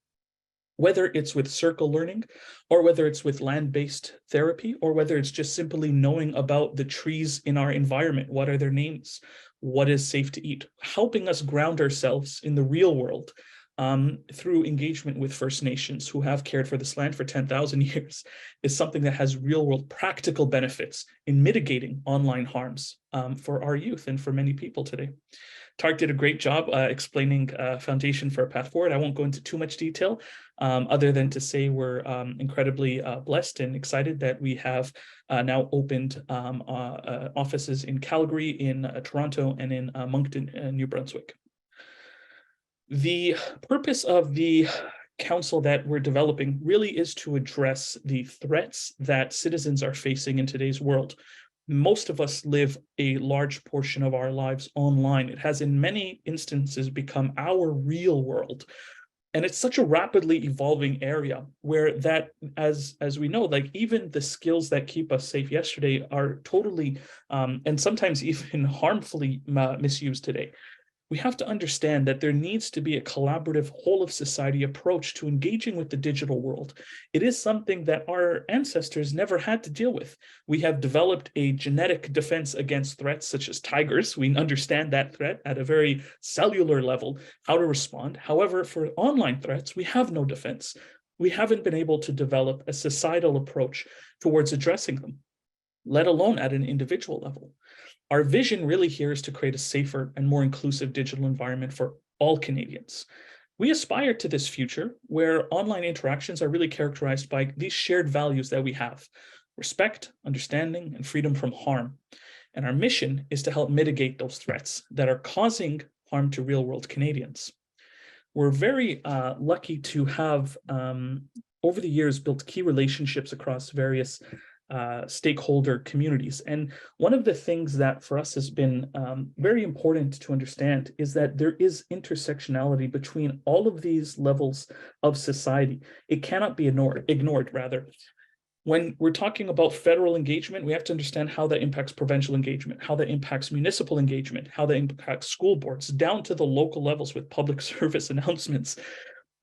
Whether it's with circle learning, or whether it's with land-based therapy, or whether it's just simply knowing about the trees in our environment, what are their names, what is safe to eat, helping us ground ourselves in the real world through engagement with First Nations who have cared for this land for 10,000 years is something that has real world practical benefits in mitigating online harms for our youth and for many people today. Tark did a great job explaining Foundation for a Path Forward. I won't go into too much detail other than to say we're incredibly blessed and excited that we have now opened offices in Calgary, in Toronto, and in Moncton, New Brunswick. The purpose of the council that we're developing really is to address the threats that citizens are facing in today's world. Most of us live a large portion of our lives online. It has in many instances become our real world. And it's such a rapidly evolving area where that, as we know, like even the skills that keep us safe yesterday are totally and sometimes even harmfully misused today. We have to understand that there needs to be a collaborative whole of society approach to engaging with the digital world. It is something that our ancestors never had to deal with. We have developed a genetic defense against threats such as tigers. We understand that threat at a very cellular level, how to respond. However, for online threats, we have no defense. We haven't been able to develop a societal approach towards addressing them, let alone at an individual level. Our vision really here is to create a safer and more inclusive digital environment for all Canadians. We aspire to this future where online interactions are really characterized by these shared values that we have: respect, understanding, and freedom from harm. And our mission is to help mitigate those threats that are causing harm to real-world Canadians. We're very lucky to have, over the years, built key relationships across various stakeholder communities. And one of the things that for us has been very important to understand is that there is intersectionality between all of these levels of society. It cannot be ignored rather. When we're talking about federal engagement, we have to understand how that impacts provincial engagement, how that impacts municipal engagement, how that impacts school boards, down to the local levels with public service announcements.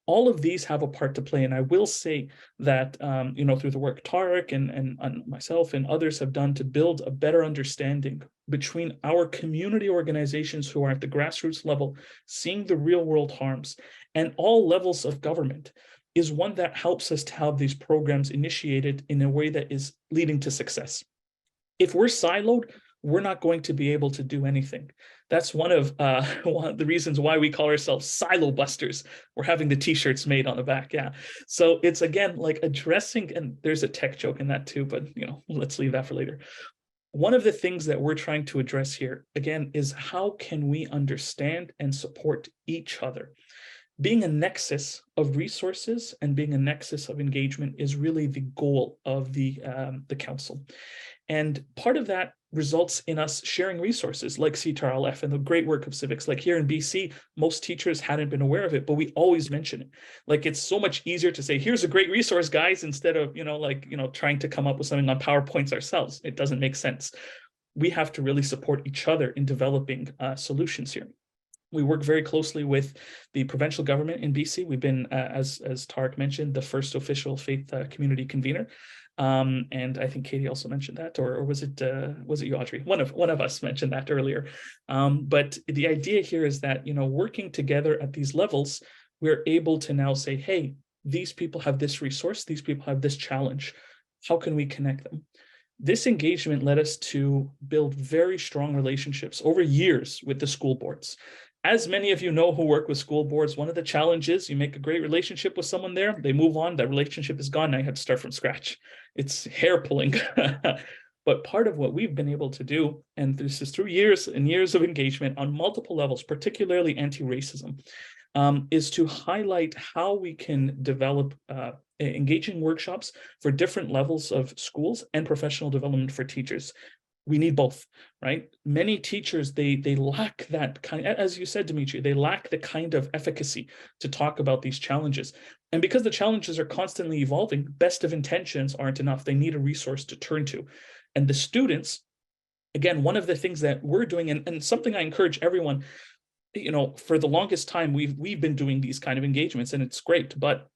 All of these have a part to play. And I will say that, through the work Tarek and myself and others have done to build a better understanding between our community organizations who are at the grassroots level, seeing the real world harms, and all levels of government, is one that helps us to have these programs initiated in a way that is leading to success. If we're siloed, we're not going to be able to do anything. That's one of the reasons why we call ourselves silo busters. We're having the t-shirts made on the back, yeah. So it's again like addressing, and there's a tech joke in that too, but let's leave that for later. One of the things that we're trying to address here, again, is how can we understand and support each other? Being a nexus of resources and being a nexus of engagement is really the goal of the council. And part of that results in us sharing resources like CTRLF and the great work of civics. Like here in BC, most teachers hadn't been aware of it, but we always mention it. Like it's so much easier to say, here's a great resource, guys, instead of, trying to come up with something on PowerPoints ourselves. It doesn't make sense. We have to really support each other in developing solutions here. We work very closely with the provincial government in BC. We've been, as Tarek mentioned, the first official faith community convener. And I think Katie also mentioned that, or was it you, Audrey? One of us mentioned that earlier. But the idea here is that, working together at these levels, we're able to now say, hey, these people have this resource, these people have this challenge. How can we connect them? This engagement led us to build very strong relationships over years with the school boards. As many of you know who work with school boards, one of the challenges, you make a great relationship with someone there, they move on, that relationship is gone, now you have to start from scratch. It's hair pulling. But part of what we've been able to do, and this is through years and years of engagement on multiple levels, particularly anti-racism, is to highlight how we can develop engaging workshops for different levels of schools and professional development for teachers. We need both, right? Many teachers, they lack that kind, as you said, Dimitri, they lack the kind of efficacy to talk about these challenges. And because the challenges are constantly evolving, best of intentions aren't enough. They need a resource to turn to. And the students, again, one of the things that we're doing, and something I encourage everyone, for the longest time, we've been doing these kind of engagements, and it's great, but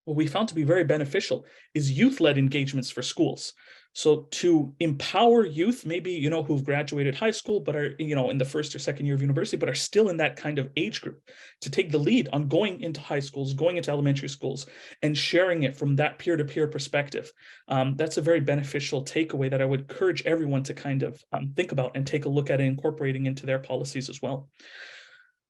what we found to be very beneficial is youth-led engagements for schools. So to empower youth, maybe, you know, who've graduated high school, but are, you know, in the first or second year of university, but are still in that kind of age group, to take the lead on going into high schools, going into elementary schools, and sharing it from that peer-to-peer perspective. That's a very beneficial takeaway that I would encourage everyone to kind of think about and take a look at, incorporating into their policies as well.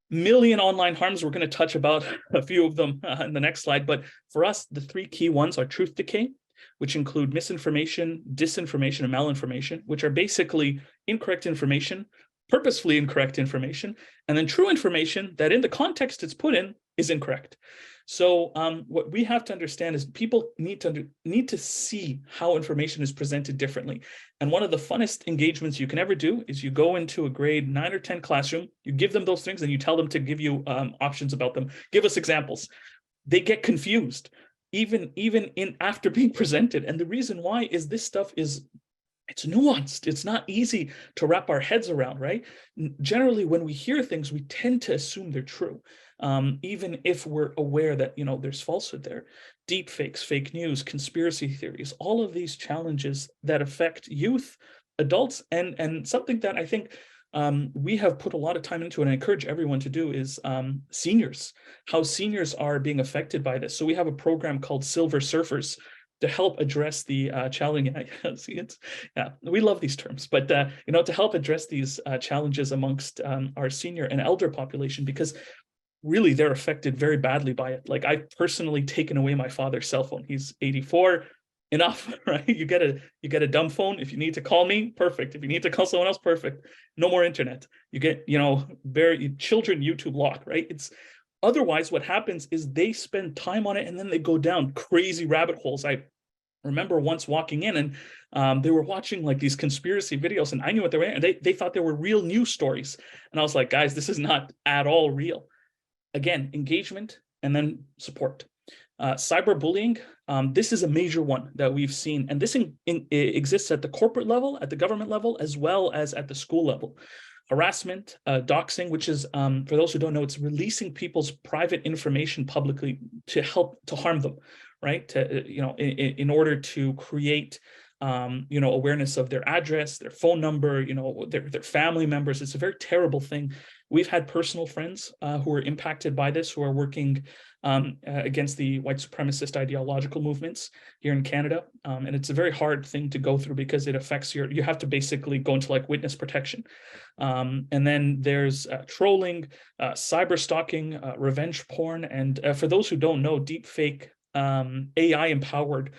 Million online harms. We're going to touch about a few of them in the next slide, but for us, the three key ones are truth decay, which include misinformation, disinformation, and malinformation, which are basically incorrect information, purposefully incorrect information, and then true information that in the context it's put in is incorrect. So what we have to understand is people need to see how information is presented differently. And one of the funnest engagements you can ever do is you go into a grade 9 or 10 classroom, you give them those things and you tell them to give you options about them. Give us examples. They get confused, even in after being presented. And the reason why is this stuff is, it's nuanced. It's not easy to wrap our heads around, right? Generally, when we hear things, we tend to assume they're true, even if we're aware that, you know, there's falsehood there. Deep fakes, fake news, conspiracy theories, all of these challenges that affect youth, adults, and something that I think we have put a lot of time into, and I encourage everyone to do, is seniors, how seniors are being affected by this. So we have a program called Silver Surfers to help address the challenge. See, we love these terms, but you know, to help address these challenges amongst our senior and elder population, because really they're affected very badly by it. Like, I've personally taken away my father's cell phone. He's 84. Enough, right? You get a dumb phone. If you need to call me, perfect. If you need to call someone else, perfect. No more internet. You get, you know, children YouTube lock, right? It's otherwise what happens is they spend time on it and then they go down crazy rabbit holes. I remember once walking in and they were watching like these conspiracy videos, and I knew what they were, and they thought they were real news stories. And I was like, guys, this is not at all real. Again, engagement and then support. Cyberbullying, this is a major one that we've seen, and this exists at the corporate level, at the government level, as well as at the school level. Harassment, doxing, which is, for those who don't know, it's releasing people's private information publicly to harm them, right? To, you know, in order to create, you know, awareness of their address, their phone number, you know, their family members. It's a very terrible thing. We've had personal friends who are impacted by this, who are working against the white supremacist ideological movements here in Canada. And it's a very hard thing to go through because it affects you have to basically go into like witness protection. And then there's trolling, cyber stalking, revenge porn. And for those who don't know, deep fake AI empowered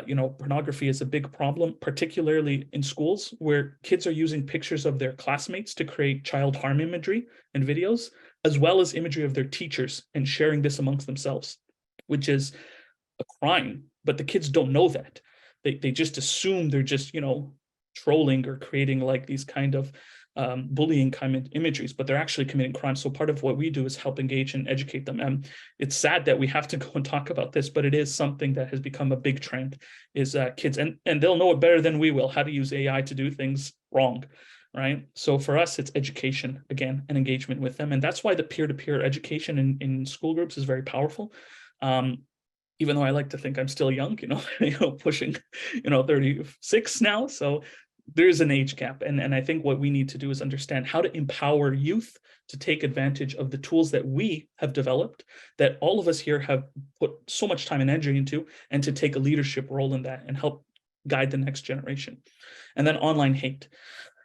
you know, pornography is a big problem, particularly in schools where kids are using pictures of their classmates to create child harm imagery and videos, as well as imagery of their teachers, and sharing this amongst themselves, which is a crime. But the kids don't know that. They just assume they're just, you know, trolling or creating like these kind of bullying kind of imageries, but they're actually committing crimes. So part of what we do is help engage and educate them. And it's sad that we have to go and talk about this, but it is something that has become a big trend, is kids, and they'll know it better than we will, how to use AI to do things wrong, right? So for us, it's education, again, and engagement with them. And that's why the peer-to-peer education in school groups is very powerful. Even though I like to think I'm still young, you know, pushing, you know, 36 now. So there's an age gap. And I think what we need to do is understand how to empower youth to take advantage of the tools that we have developed, that all of us here have put so much time and energy into, and to take a leadership role in that and help guide the next generation. And then online hate.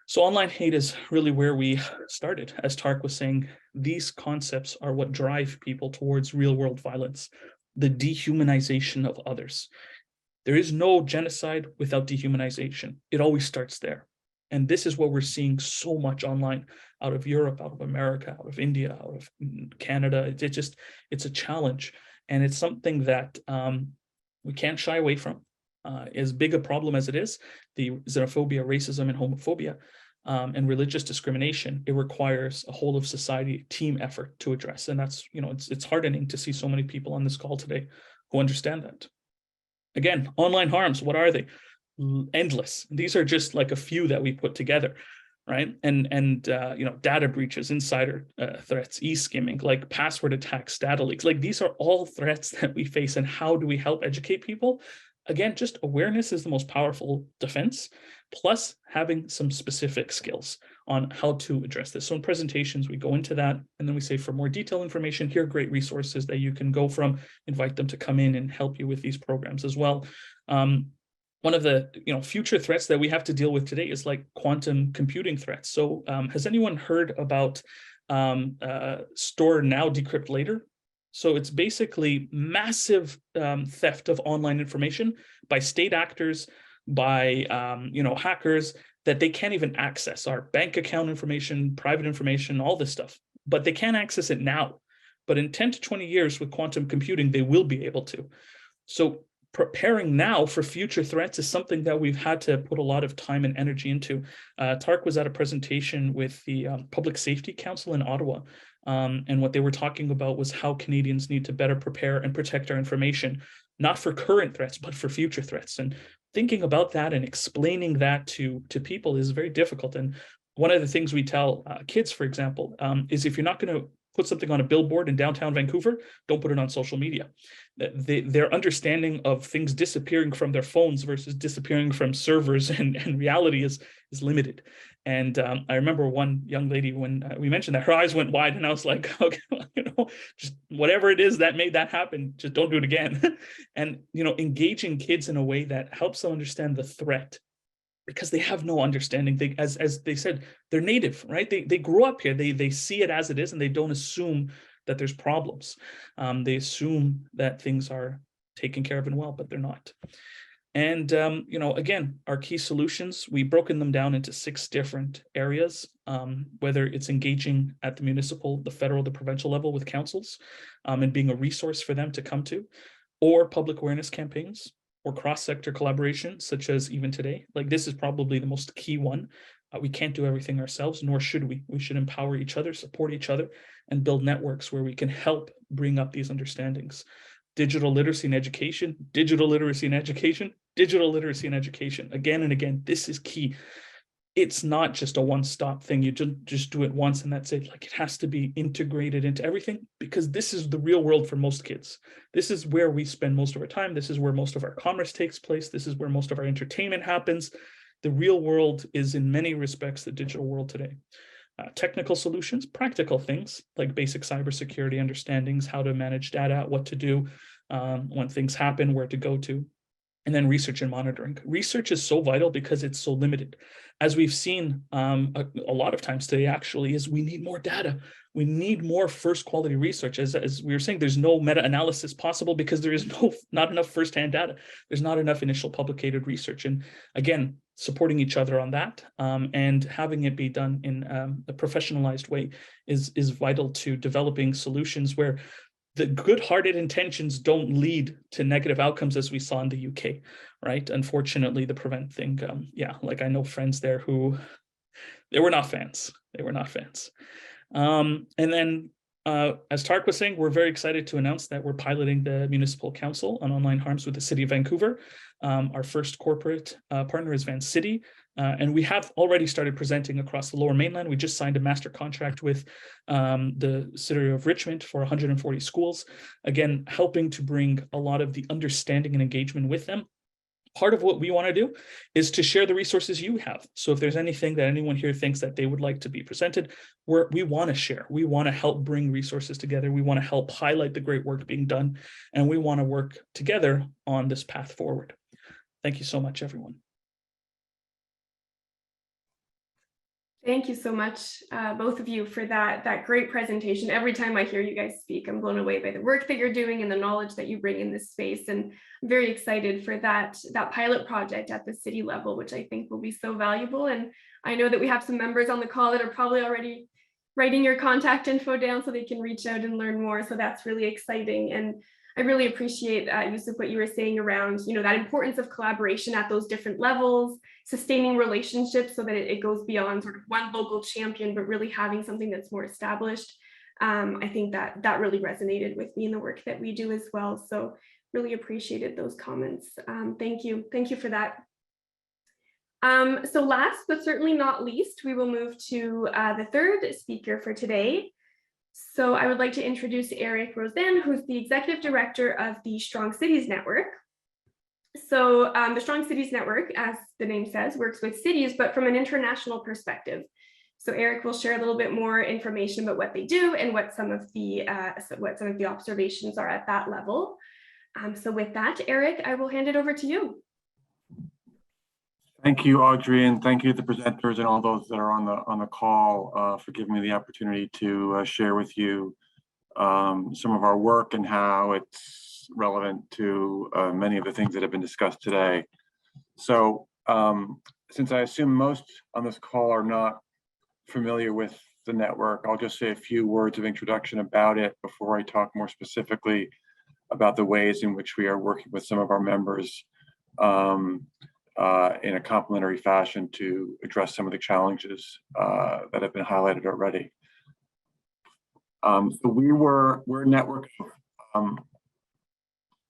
So online hate is really where we started. As Tark was saying, these concepts are what drive people towards real world violence, the dehumanization of others. There is no genocide without dehumanization. It always starts there. And this is what we're seeing so much online, out of Europe, out of America, out of India, out of Canada. It's a challenge. And it's something that we can't shy away from. As big a problem as it is, the xenophobia, racism, and homophobia, and religious discrimination, it requires a whole of society team effort to address. And that's, you know, it's heartening to see so many people on this call today who understand that. Again, online harms, what are they? Endless. These are just like a few that we put together. right? And data breaches, insider threats, e-skimming, like password attacks, data leaks. Like these are all threats that we face. And how do we help educate people? Again, just awareness is the most powerful defense, plus having some specific skills on how to address this. So in presentations, we go into that, and then we say, for more detailed information, here are great resources that you can go from, invite them to come in and help you with these programs as well. One of the future threats that we have to deal with today is like quantum computing threats. So has anyone heard about store now, decrypt later? So it's basically massive theft of online information by state actors, by hackers, that they can't even access our bank account information, private information, all this stuff. But they can't access it now. But in 10 to 20 years with quantum computing, they will be able to. So preparing now for future threats is something that we've had to put a lot of time and energy into. Tark was at a presentation with the Public Safety Council in Ottawa, and what they were talking about was how Canadians need to better prepare and protect our information, not for current threats, but for future threats. And thinking about that and explaining that to people is very difficult. And one of the things we tell kids, for example, is if you're not going to put something on a billboard in downtown Vancouver, don't put it on social media. Their understanding of things disappearing from their phones versus disappearing from servers and reality is limited. And I remember one young lady, when we mentioned that, her eyes went wide, and I was like, okay, just whatever it is that made that happen, just don't do it again. And engaging kids in a way that helps them understand the threat, because they have no understanding. They, as they said, they're native, right? They grew up here. They see it as it is, and they don't assume that there's problems. They assume that things are taken care of and well, but they're not. And again, our key solutions, we've broken them down into 6 different areas, whether it's engaging at the municipal, the federal, the provincial level with councils, and being a resource for them to come to, or public awareness campaigns, or cross-sector collaboration, such as even today. Like, this is probably the most key one. We can't do everything ourselves, nor should we. We should empower each other, support each other, and build networks where we can help bring up these understandings. Digital literacy and education, digital literacy and education, digital literacy and education. Again and again, this is key. It's not just a one-stop thing. You just do it once and that's it. Like, it has to be integrated into everything, because this is the real world for most kids. This is where we spend most of our time. This is where most of our commerce takes place. This is where most of our entertainment happens. The real world is, in many respects, the digital world today. Technical solutions, practical things like basic cybersecurity understandings, how to manage data, what to do when things happen, where to go to. And then research and monitoring. Research is so vital because it's so limited. As we've seen a lot of times today, actually, is we need more data. We need more first quality research. As we were saying, there's no meta-analysis possible because there is not enough firsthand data. There's not enough initial publicated research. And again, supporting each other on that and having it be done in a professionalized way is vital to developing solutions where the good-hearted intentions don't lead to negative outcomes, as we saw in the UK, right? Unfortunately, the Prevent thing, like I know friends there who, they were not fans. They were not fans. And then, as Tark was saying, we're very excited to announce that we're piloting the Municipal Council on Online Harms with the City of Vancouver. Our first corporate partner is Van City. And we have already started presenting across the Lower Mainland. We just signed a master contract with the City of Richmond for 140 schools, again, helping to bring a lot of the understanding and engagement with them. Part of what we want to do is to share the resources you have. So if there's anything that anyone here thinks that they would like to be presented, we want to share. We want to help bring resources together. We want to help highlight the great work being done, and we want to work together on this path forward. Thank you so much, everyone. Thank you so much, both of you, for that great presentation. Every time I hear you guys speak, I'm blown away by the work that you're doing and the knowledge that you bring in this space. And I'm very excited for that pilot project at the city level, which I think will be so valuable. And I know that we have some members on the call that are probably already writing your contact info down so they can reach out and learn more. So that's really exciting. And I really appreciate, Yusuf, what you were saying around, that importance of collaboration at those different levels, sustaining relationships so that it goes beyond sort of one local champion, but really having something that's more established. I think that really resonated with me in the work that we do as well. So really appreciated those comments. Thank you for that. So last but certainly not least, we will move to the third speaker for today. So I would like to introduce Eric Rosen, who's the Executive Director of the Strong Cities Network. So the Strong Cities Network, as the name says, works with cities, but from an international perspective. So Eric will share a little bit more information about what they do and what some of the observations are at that level. So with that, Eric, I will hand it over to you. Thank you, Audrey, and thank you to the presenters and all those that are on the call for giving me the opportunity to share with you some of our work and how it's relevant to many of the things that have been discussed today. So, since I assume most on this call are not familiar with the network, I'll just say a few words of introduction about it before I talk more specifically about the ways in which we are working with some of our members in a complementary fashion to address some of the challenges that have been highlighted already. So we're a network of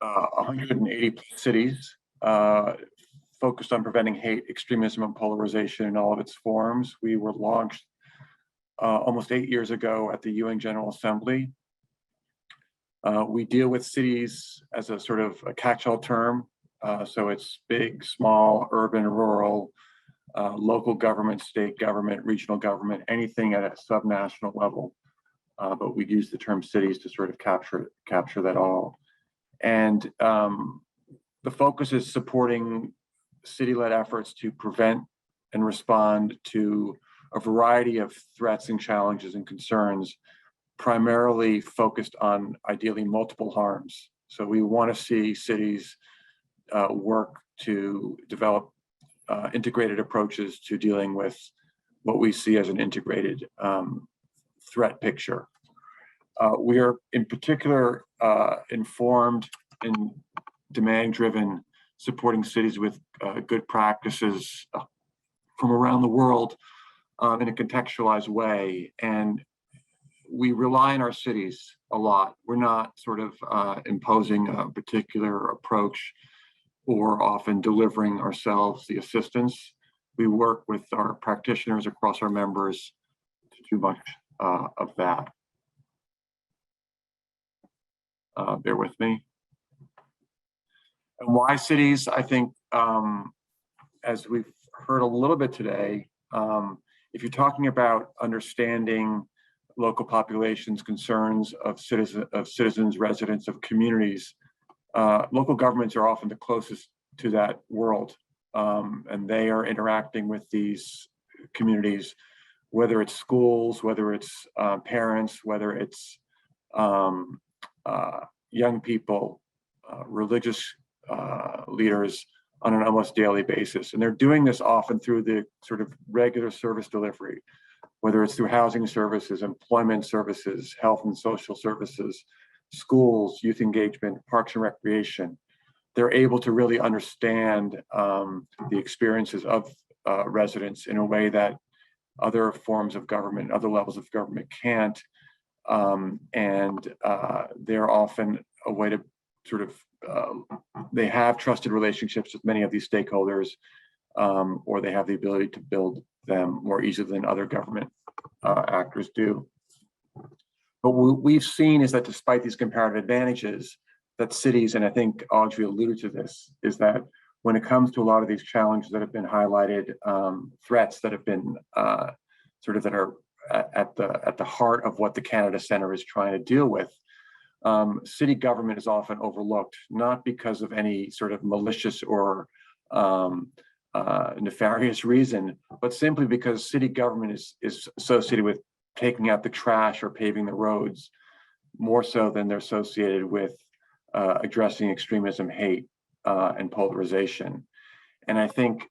180 cities focused on preventing hate, extremism, and polarization in all of its forms. We were launched almost 8 years ago at the UN General Assembly. We deal with cities as a sort of a catch-all term. So it's big, small, urban, rural, local government, state government, regional government, anything at a subnational level. But we use the term cities to sort of capture that all. And the focus is supporting city-led efforts to prevent and respond to a variety of threats and challenges and concerns, primarily focused on ideally multiple harms. So we want to see cities work to develop integrated approaches to dealing with what we see as an integrated threat picture. We are in particular informed and demand-driven, supporting cities with good practices from around the world in a contextualized way. And we rely on our cities a lot. We're not sort of imposing a particular approach or often delivering ourselves the assistance. We work with our practitioners across our members to do much of that. Bear with me. And why cities? I think, as we've heard a little bit today, if you're talking about understanding local populations' concerns of citizens, residents, of communities, local governments are often the closest to that world, and they are interacting with these communities, whether it's schools, whether it's parents, whether it's young people, religious leaders on an almost daily basis. And they're doing this often through the sort of regular service delivery, whether it's through housing services, employment services, health and social services, schools, youth engagement, parks and recreation. They're able to really understand the experiences of residents in a way that other forms of government, other levels of government can't. They're often a way to sort of, they have trusted relationships with many of these stakeholders, or they have the ability to build them more easily than other government actors do. But what we've seen is that despite these comparative advantages, that cities, and I think Audrey alluded to this, is that when it comes to a lot of these challenges that have been highlighted, threats that have been sort of that are at the heart of what the Canada Centre is trying to deal with, city government is often overlooked, not because of any sort of malicious or nefarious reason, but simply because city government is associated with taking out the trash or paving the roads, more so than they're associated with addressing extremism, hate, and polarization. And I think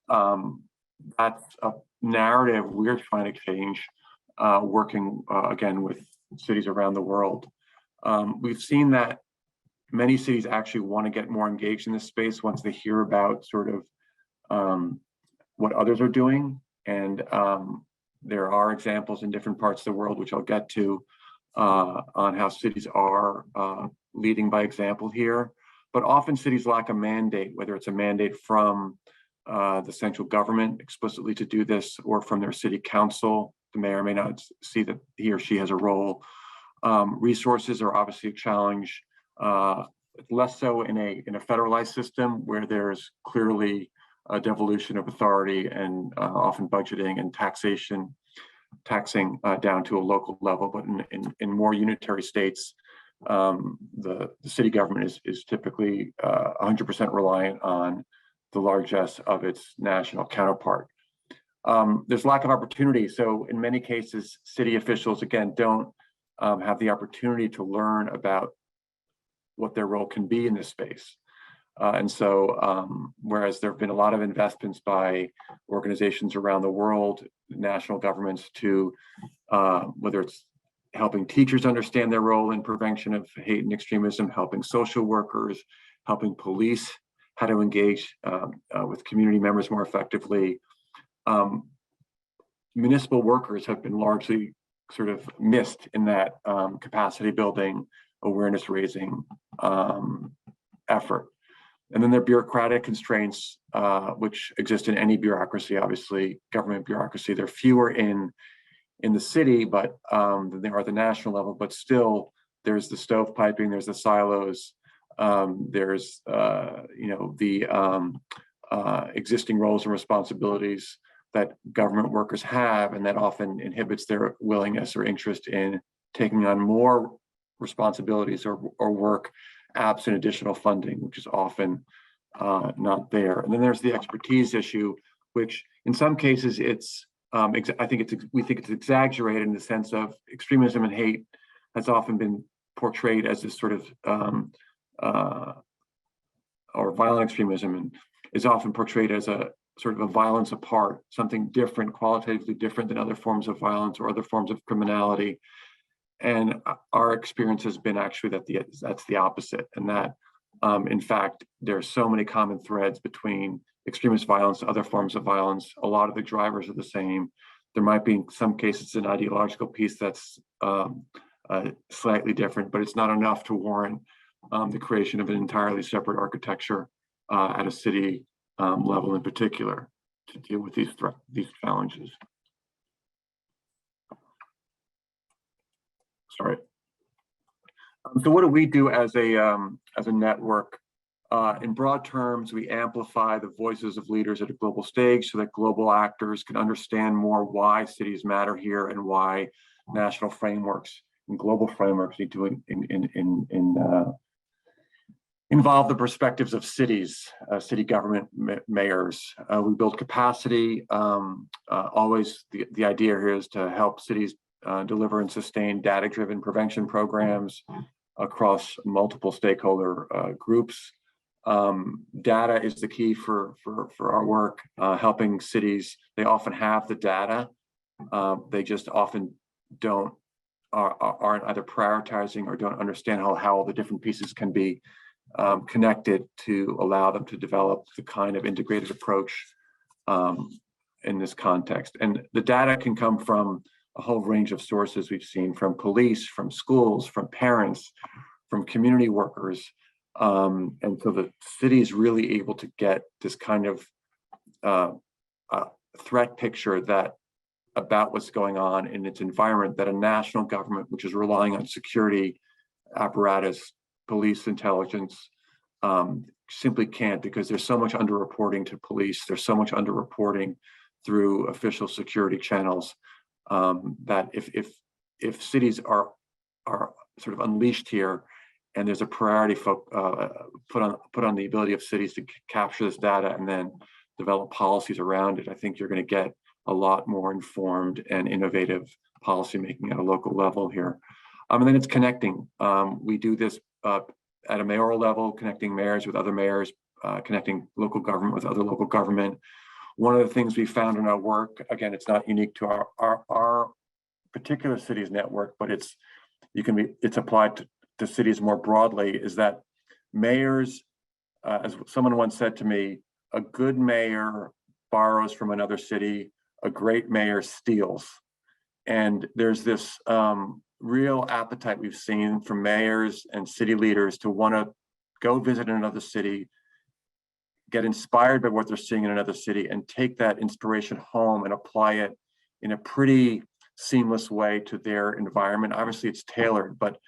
that's a narrative we're trying to change, working again with cities around the world. We've seen that many cities actually want to get more engaged in this space once they hear about sort of what others are doing. And there are examples in different parts of the world, which I'll get to, on how cities are leading by example here. But often cities lack a mandate, whether it's a mandate from the central government explicitly to do this, or from their city council. The mayor may not see that he or she has a role. Resources are obviously a challenge, less so in a federalized system where there's clearly a devolution of authority and often budgeting and taxing down to a local level. But in more unitary states, the city government is typically 100% reliant on the largesse of its national counterpart. There's lack of opportunity. So in many cases, city officials, again, don't have the opportunity to learn about what their role can be in this space. And so, whereas there have been a lot of investments by organizations around the world, national governments, to whether it's helping teachers understand their role in prevention of hate and extremism, helping social workers, helping police how to engage with community members more effectively. Municipal workers have been largely sort of missed in that capacity building, awareness raising effort. And then there are bureaucratic constraints, which exist in any bureaucracy, obviously, government bureaucracy. There are fewer in the city, but than there are at the national level, but still there's the stovepiping, there's the silos, there's the existing roles and responsibilities that government workers have, and that often inhibits their willingness or interest in taking on more responsibilities or work absent additional funding, which is often not there. And then there's the expertise issue, which in some cases we think it's exaggerated in the sense of extremism and hate has often been portrayed as this sort of or violent extremism, and is often portrayed as a sort of a violence apart, something different, qualitatively different than other forms of violence or other forms of criminality. And our experience has been actually that that's the opposite, and that in fact, there are so many common threads between extremist violence, other forms of violence. A lot of the drivers are the same. There might be in some cases an ideological piece that's slightly different, but it's not enough to warrant the creation of an entirely separate architecture at a city level in particular to deal with these challenges. Sorry. So what do we do as a network? In broad terms, we amplify the voices of leaders at a global stage so that global actors can understand more why cities matter here and why national frameworks and global frameworks need to involve the perspectives of cities, city government mayors. We build capacity. Always the idea here is to help cities deliver and sustain data-driven prevention programs across multiple stakeholder groups. Data is the key for our work, helping cities. They often have the data. They just often aren't either prioritizing or don't understand how all the different pieces can be connected to allow them to develop the kind of integrated approach in this context. And the data can come from a whole range of sources we've seen, from police, from schools, from parents, from community workers. And so the city is really able to get this kind of threat picture about what's going on in its environment that a national government, which is relying on security apparatus, police intelligence, simply can't, because there's so much underreporting to police, there's so much underreporting through official security channels, that if cities are sort of unleashed here, and there's a priority put on the ability of cities to capture this data and then develop policies around it, I think you're going to get a lot more informed and innovative policymaking at a local level here. And then it's connecting. We do this at a mayoral level, connecting mayors with other mayors, connecting local government with other local government. One of the things we found in our work, again, it's not unique to our particular city's network, but it's applied to cities more broadly, is that mayors, as someone once said to me, a good mayor borrows from another city, a great mayor steals. And there's this real appetite we've seen from mayors and city leaders to want to go visit another city, get inspired by what they're seeing in another city and take that inspiration home and apply it in a pretty seamless way to their environment. Obviously, it's tailored, but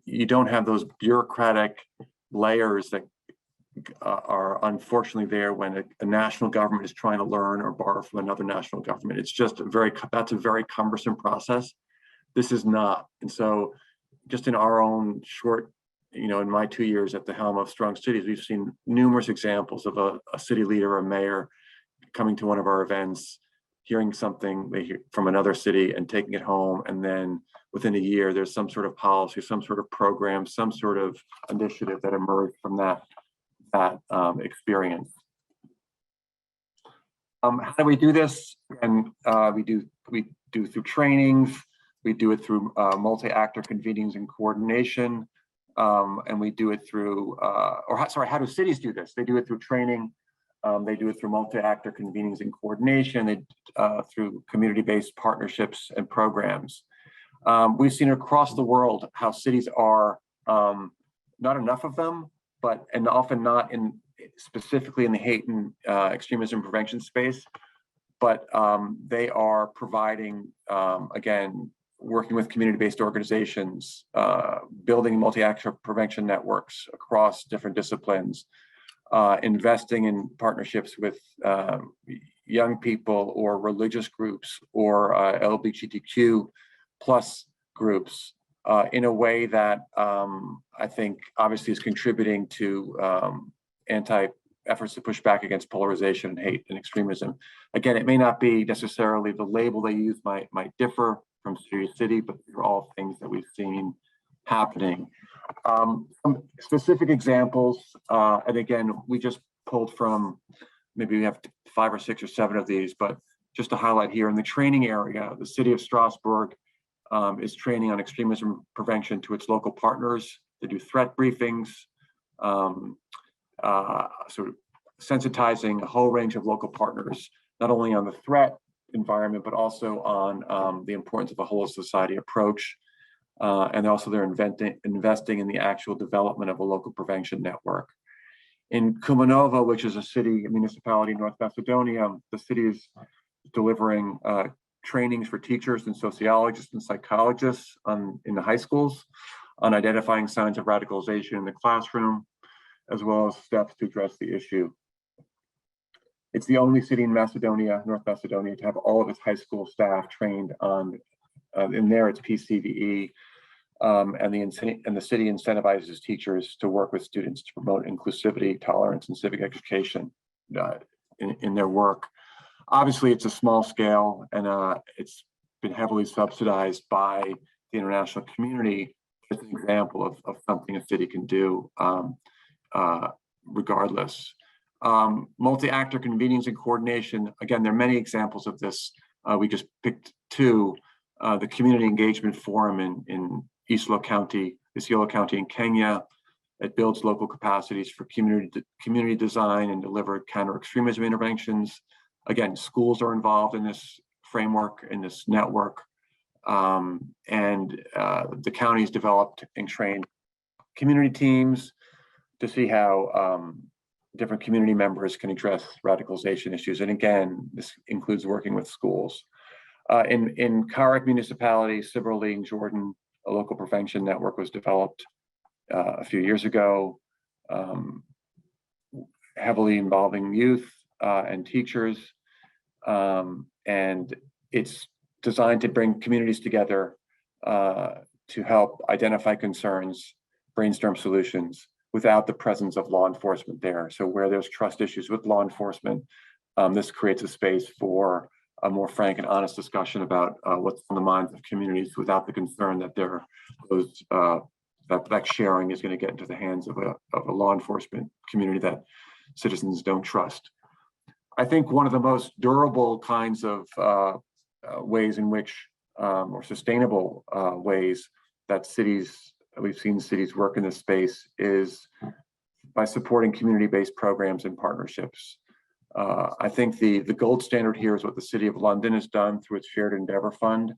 you don't have those bureaucratic layers that are unfortunately there when a national government is trying to learn or borrow from another national government. It's just that's a very cumbersome process. This is not. And so just in our own short, in my 2 years at the helm of Strong Cities, we've seen numerous examples of a city leader or a mayor coming to one of our events, hearing something they hear from another city and taking it home. And then within a year, there's some sort of policy, some sort of program, some sort of initiative that emerged from that experience. How do we do this? And we do through trainings. We do it through multi-actor convenings and coordination. And we do it through, how do cities do this? They do it through training. They do it through multi-actor convenings and coordination, through community-based partnerships and programs. We've seen across the world how cities are, not enough of them, and often not specifically in the hate and extremism prevention space, but they are providing, again, working with community-based organizations, building multi-actor prevention networks across different disciplines, investing in partnerships with young people or religious groups or LGBTQ plus groups in a way that I think obviously is contributing to efforts to push back against polarization and hate and extremism. Again, it may not be necessarily the label they use might differ from city to city, but these are all things that we've seen happening. Some specific examples, and again, we just pulled from, maybe we have 5 or 6 or 7 of these, but just to highlight here in the training area, the city of Strasbourg is training on extremism prevention to its local partners. They do threat briefings, sort of sensitizing a whole range of local partners, not only on the threat environment, but also on the importance of a whole society approach. And also they're investing in the actual development of a local prevention network. In Kumanovo, which is a municipality in North Macedonia, the city is delivering trainings for teachers and sociologists and psychologists in the high schools on identifying signs of radicalization in the classroom, as well as steps to address the issue. It's the only city in Macedonia, North Macedonia, to have all of its high school staff trained on, in there it's PCVE, and the city incentivizes teachers to work with students to promote inclusivity, tolerance, and civic education in their work. Obviously, it's a small scale, and it's been heavily subsidized by the international community. It's an example of something a city can do regardless. Multi-actor convenings and coordination. Again, there are many examples of this. We just picked 2. The Community Engagement Forum in Isiolo County in Kenya. It builds local capacities for community design and deliver counter-extremism interventions. Again, schools are involved in this framework, in this network. The county's developed and trained community teams to see how different community members can address radicalization issues. And again, this includes working with schools. In Karak municipality, similarly in Jordan, a local prevention network was developed a few years ago, heavily involving youth and teachers. And it's designed to bring communities together to help identify concerns, brainstorm solutions without the presence of law enforcement there. So where there's trust issues with law enforcement, this creates a space for a more frank and honest discussion about what's on the minds of communities without the concern that that sharing is going to get into the hands of a law enforcement community that citizens don't trust. I think one of the most durable kinds of ways in which, or sustainable ways that we've seen cities work in this space is by supporting community-based programs and partnerships. I think the gold standard here is what the City of London has done through its Shared Endeavour Fund,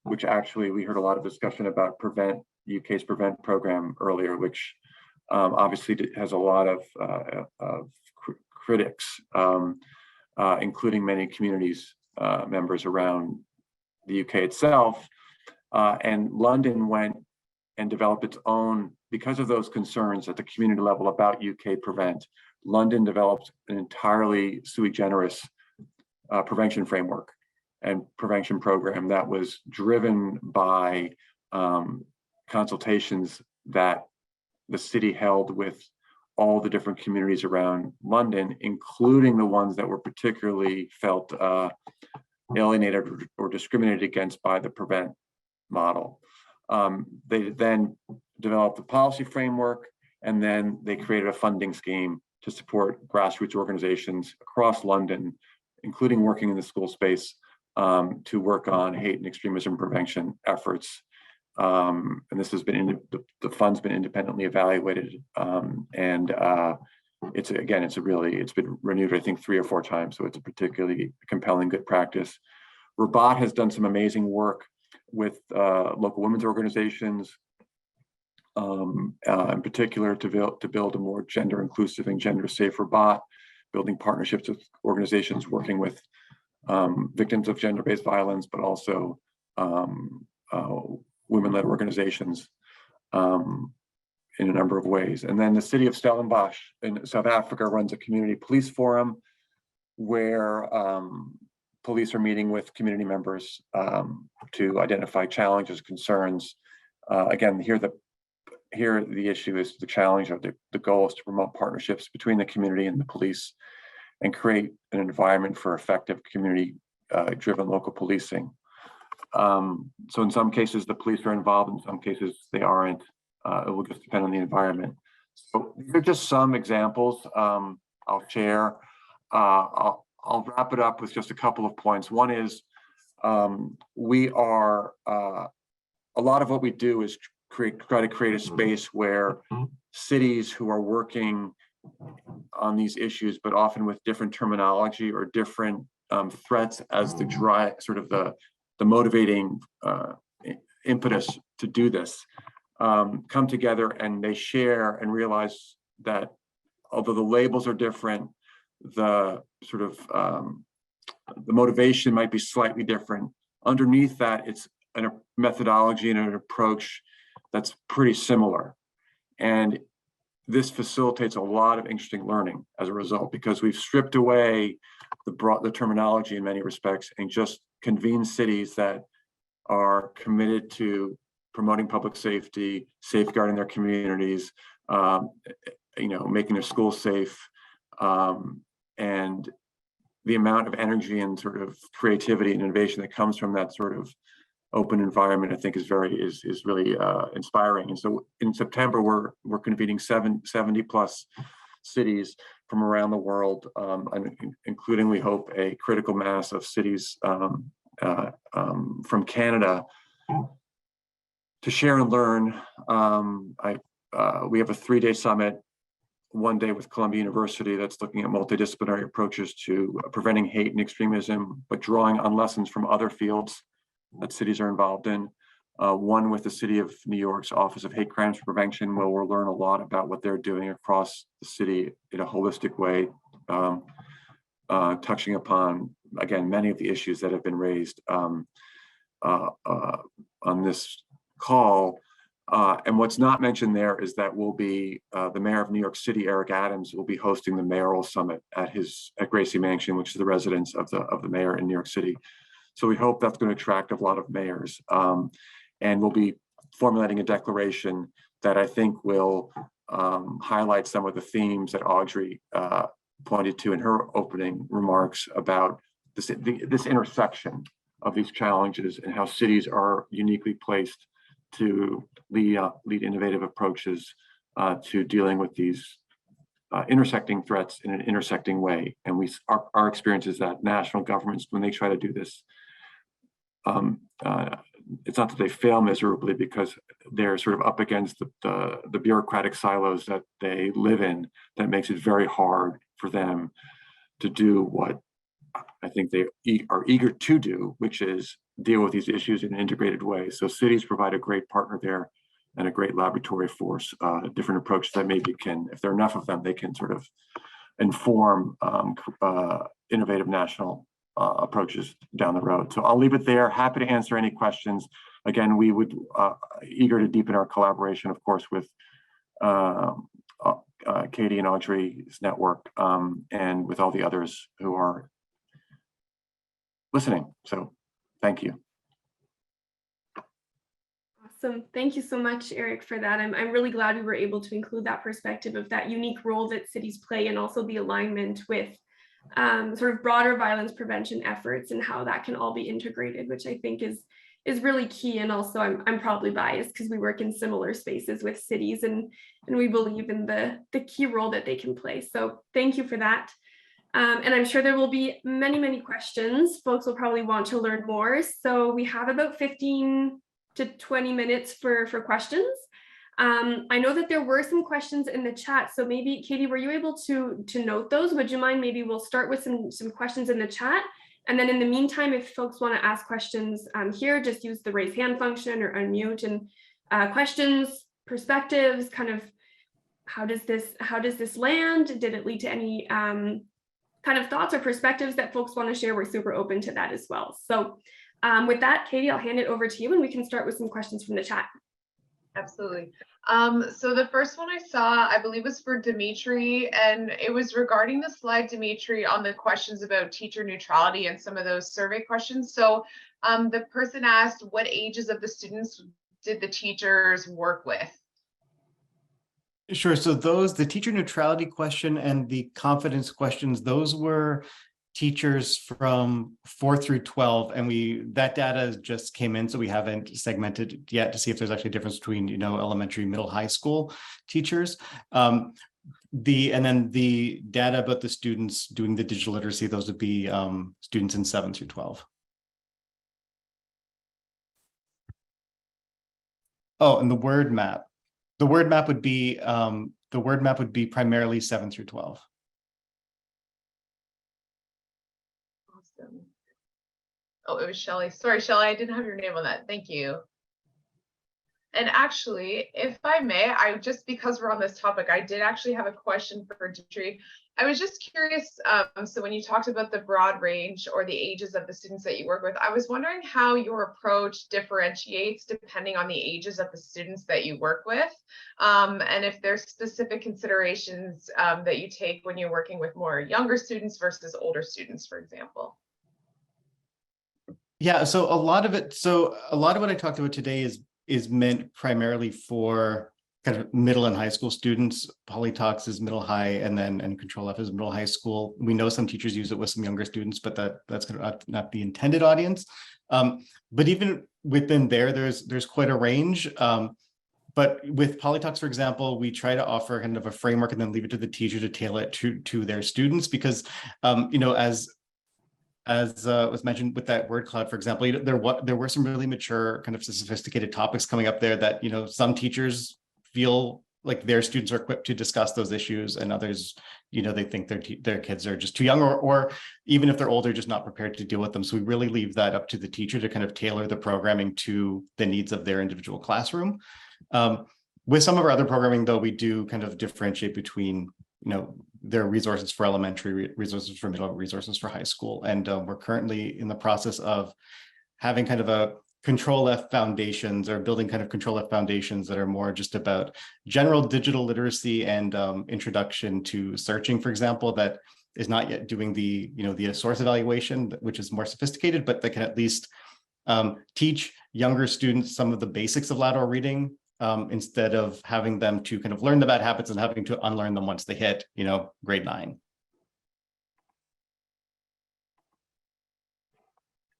which actually we heard a lot of discussion about UK's Prevent program earlier, which obviously has a lot of critics, including many communities members around the UK itself. And London went and developed its own, because of those concerns at the community level about UK Prevent, London developed an entirely sui generis prevention framework and prevention program that was driven by consultations that the city held with all the different communities around London, including the ones that were particularly felt alienated or discriminated against by the Prevent model. They then developed the policy framework, and then they created a funding scheme to support grassroots organizations across London, including working in the school space, to work on hate and extremism prevention efforts. And this has been the fund's been independently evaluated, and it's been renewed, I think, 3 or 4 times. So it's a particularly compelling good practice. Rabat has done some amazing work with local women's organizations, in particular to build a more gender inclusive and gender safe Rabat, building partnerships with organizations working with victims of gender-based violence, but also women-led organizations in a number of ways. And then the city of Stellenbosch in South Africa runs a community police forum where police are meeting with community members to identify challenges, concerns. Again, here the issue is the challenge of the goal is to promote partnerships between the community and the police and create an environment for effective community driven local policing. So in some cases, the police are involved, in some cases they aren't. It will just depend on the environment. So these are just some examples I'll share. I'll wrap it up with just a couple of points. One is we are, a lot of what we do is try to create a space where cities who are working on these issues, but often with different terminology or different threats as the the motivating impetus to do this, come together and they share and realize that although the labels are different, the the motivation might be slightly different. Underneath that, it's a methodology and an approach that's pretty similar. And this facilitates a lot of interesting learning as a result, because we've stripped away the terminology in many respects and just convened cities that are committed to promoting public safety, safeguarding their communities, making their schools safe, and the amount of energy and creativity and innovation that comes from that open environment, I think, is really inspiring. And so in September, we're convening 70 plus cities from around the world, including, we hope, a critical mass of cities from Canada to share and learn. We have a 3-day summit, 1 day with Columbia University that's looking at multidisciplinary approaches to preventing hate and extremism, but drawing on lessons from other fields that cities are involved in. One with the City of New York's Office of Hate Crimes Prevention, where we'll learn a lot about what they're doing across the city in a holistic way, touching upon, again, many of the issues that have been raised on this call. And what's not mentioned there is that we'll be, the mayor of New York City, Eric Adams, will be hosting the mayoral summit at Gracie Mansion, which is the residence of the mayor in New York City. So we hope that's going to attract a lot of mayors. And we'll be formulating a declaration that I think will highlight some of the themes that Audrey pointed to in her opening remarks about this intersection of these challenges and how cities are uniquely placed to lead innovative approaches to dealing with these intersecting threats in an intersecting way. And our experience is that national governments, when they try to do this, it's not that they fail miserably, because they're up against the bureaucratic silos that they live in, that makes it very hard for them to do what I think they are eager to do, which is deal with these issues in an integrated way. So cities provide a great partner there and a great laboratory for different approaches that maybe can, if there are enough of them, they can sort of inform innovative national approaches down the road. So I'll leave it there. Happy to answer any questions. Again, we would eager to deepen our collaboration, of course, with Katie and Audrey's network, and with all the others who are listening. So thank you. Awesome. Thank you so much, Eric, for that. I'm really glad we were able to include that perspective of that unique role that cities play, and also the alignment with sort of broader violence prevention efforts and how that can all be integrated, which I think is really key. And also I'm probably biased because we work in similar spaces with cities, and we believe in the key role that they can play. So thank you for that. And I'm sure there will be many questions. Folks will probably want to learn more. So we have about 15 to 20 minutes for questions. I know that there were some questions in the chat. So maybe, Katie, were you able to note those? Would you mind? Maybe we'll start with some questions in the chat. And then in the meantime, if folks want to ask questions here, just use the raise hand function or unmute. And questions, perspectives, kind of how does this land? Did it lead to any kind of thoughts or perspectives that folks want to share? We're super open to that as well. So with that, Katie, I'll hand it over to you, and we can start with some questions from the chat. Absolutely. So the first one I saw, I believe, was for Dimitri, and it was regarding the slide, Dimitri, on the questions about teacher neutrality and some of those survey questions. So the person asked, what ages of the students did the teachers work with? Sure. So the teacher neutrality question and the confidence questions, those were teachers from 4 through 12, and that data just came in, so we haven't segmented it yet to see if there's actually a difference between elementary, middle, high school teachers. And then the data about the students doing the digital literacy, those would be students in 7 through 12. Oh, and the word map would be primarily 7 through 12. Awesome. Oh, it was Shelly. Sorry, Shelly, I didn't have your name on that. Thank you. And actually, if I may, because we're on this topic, I did actually have a question for Dimitri. I was just curious, so when you talked about the broad range or the ages of the students that you work with, I was wondering how your approach differentiates depending on the ages of the students that you work with, and if there's specific considerations that you take when you're working with more younger students versus older students, for example. Yeah, so a lot of what I talked about today is meant primarily for kind of middle and high school students. Polytalks is middle high, and Control F is middle high school. We know some teachers use it with some younger students, but that's kind of not the intended audience. But even within there's quite a range. But with Polytalks, for example, we try to offer kind of a framework and then leave it to the teacher to tailor it to their students, because as was mentioned with that word cloud, for example, there were some really mature, kind of sophisticated topics coming up there that some teachers feel like their students are equipped to discuss those issues, and others, they think their kids are just too young, or even if they're older, just not prepared to deal with them. So we really leave that up to the teacher to kind of tailor the programming to the needs of their individual classroom. With some of our other programming, though, we do kind of differentiate between there are resources for elementary, resources for middle, resources for high school. And we're currently in the process of having kind of a Control F foundations, or building kind of Control F foundations that are more just about general digital literacy and introduction to searching, for example, that is not yet doing the source evaluation, which is more sophisticated, but that can at least teach younger students some of the basics of lateral reading, instead of having them to kind of learn the bad habits and having to unlearn them once they hit, grade 9.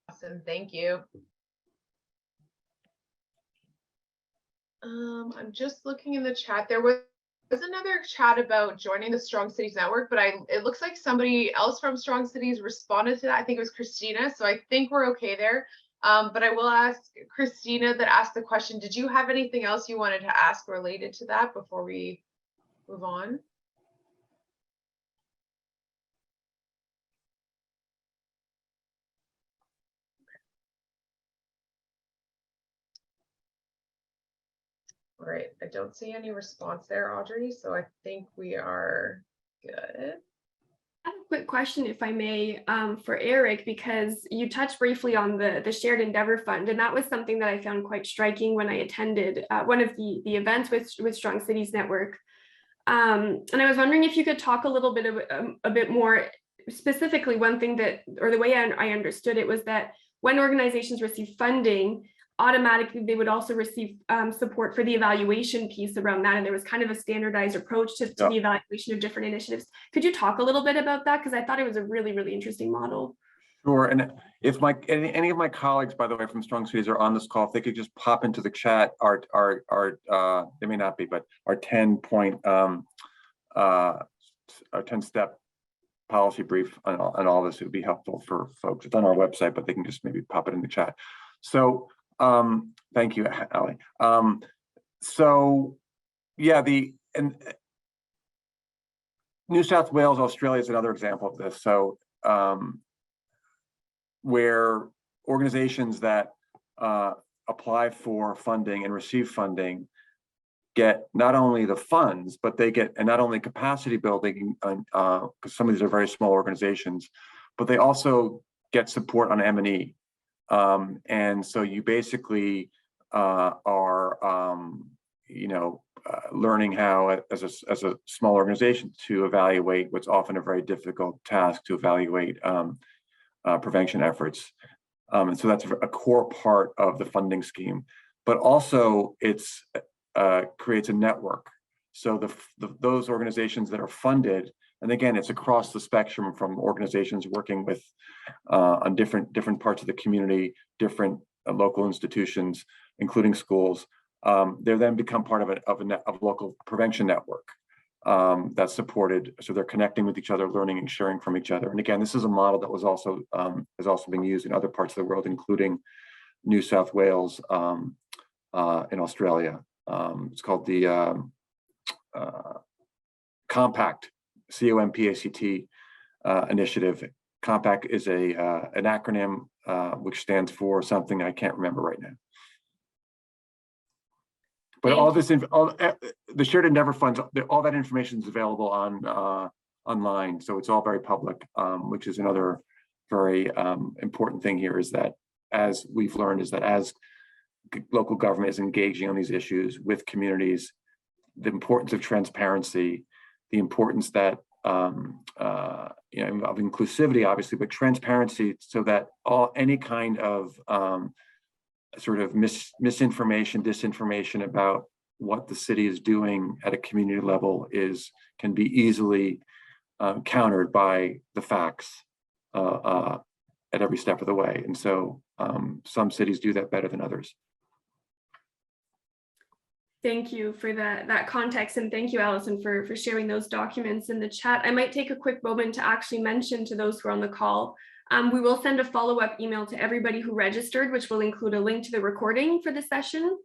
Awesome, thank you. I'm just looking in the chat. There was another chat about joining the Strong Cities Network, but it looks like somebody else from Strong Cities responded to that. I think it was Christina, so I think we're okay there. But I will ask Christina that asked the question, did you have anything else you wanted to ask related to that before we move on? All right, I don't see any response there, Audrey, so I think we are good. I have a quick question, if I may, for Eric, because you touched briefly on the Shared Endeavor Fund, and that was something that I found quite striking when I attended one of the events with Strong Cities Network. And I was wondering if you could talk a little bit a bit more specifically. One thing that, or the way I understood it, was that when organizations receive funding, automatically they would also receive support for the evaluation piece around that, and there was kind of a standardized approach to the evaluation of different initiatives. Could you talk a little bit about that, because I thought it was a really, really interesting model? Sure. And if any of my colleagues, by the way, from Strong Cities are on this call, if they could just pop into the chat our they may not be, but our 10-step policy brief on all this, it would be helpful for folks. It's on our website, but they can just maybe pop it in the chat. So thank you, Ali. So yeah, New South Wales, Australia is another example of this. So where organizations that apply for funding and receive funding get not only the funds, but they get, and not only capacity building, because some of these are very small organizations, but they also get support on M&E. And so you basically are, learning how, as a small organization, to evaluate what's often a very difficult task, to evaluate prevention efforts. And so that's a core part of the funding scheme, but also it's creates a network. So those organizations that are funded, and again, it's across the spectrum from organizations working with on different parts of the community, different local institutions, including schools. They then become part of a local prevention network that's supported. So they're connecting with each other, learning and sharing from each other. And again, this is a model that was also is also being used in other parts of the world, including New South Wales, in Australia. It's called the Compact, COMPACT initiative. Compact is an acronym which stands for something I can't remember right now. But all this, the Shared Endeavor funds, all that information is available on online, so it's all very public. Which is another very important thing here, is that, as we've learned, is that as local government is engaging on these issues with communities, the importance of transparency, the importance that of inclusivity, obviously, but transparency, so that any kind of sort of misinformation, disinformation about what the city is doing at a community level can be easily countered by the facts at every step of the way. And so some cities do that better than others. Thank you for that context, and thank you, Allison, for sharing those documents in the chat. I might take a quick moment to actually mention to those who are on the call, we will send a follow-up email to everybody who registered, which will include a link to the recording for the session,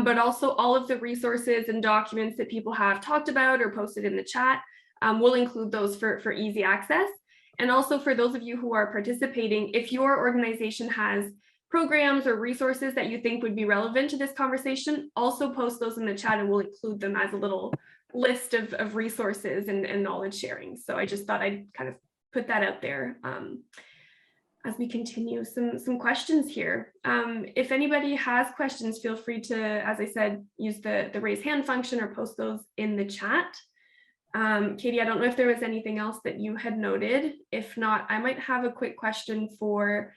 but also all of the resources and documents that people have talked about or posted in the chat. We'll include those for easy access. And also, for those of you who are participating, if your organization has programs or resources that you think would be relevant to this conversation, also post those in the chat, and we'll include them as a little list of resources and knowledge sharing. So I just thought I'd kind of put that out there. As we continue, some questions here. If anybody has questions, feel free to, as I said, use the raise hand function or post those in the chat. Katie, I don't know if there was anything else that you had noted. If not, I might have a quick question for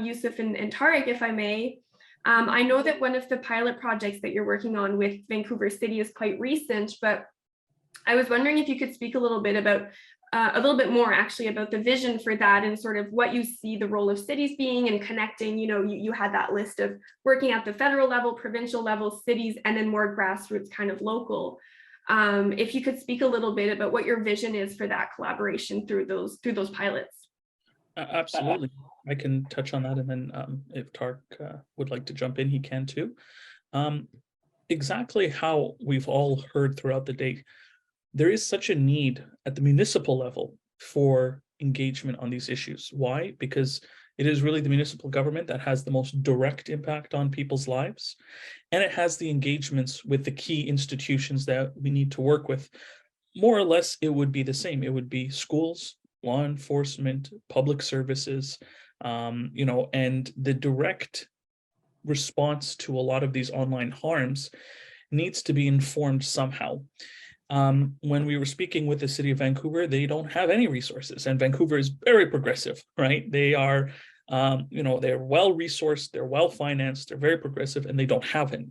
Yusuf and Tariq, if I may. I know that one of the pilot projects that you're working on with Vancouver City is quite recent, but I was wondering if you could speak a little bit about a little bit more actually about the vision for that, and sort of what you see the role of cities being, and connecting, you had that list of working at the federal level, provincial level, cities, and then more grassroots kind of local. If you could speak a little bit about what your vision is for that collaboration through those pilots. Absolutely. I can touch on that, and then if Tark would like to jump in, he can too. Exactly how we've all heard throughout the day, there is such a need at the municipal level for engagement on these issues. Why? Because It is really the municipal government that has the most direct impact on people's lives. And it has the engagements with the key institutions that we need to work with. More or less, it would be the same. It would be schools, law enforcement, public services, and the direct response to a lot of these online harms needs to be informed somehow. When we were speaking with the city of Vancouver, they don't have any resources, and Vancouver is very progressive, right? They are, they're well-resourced, they're well-financed, they're very progressive, and they don't have any.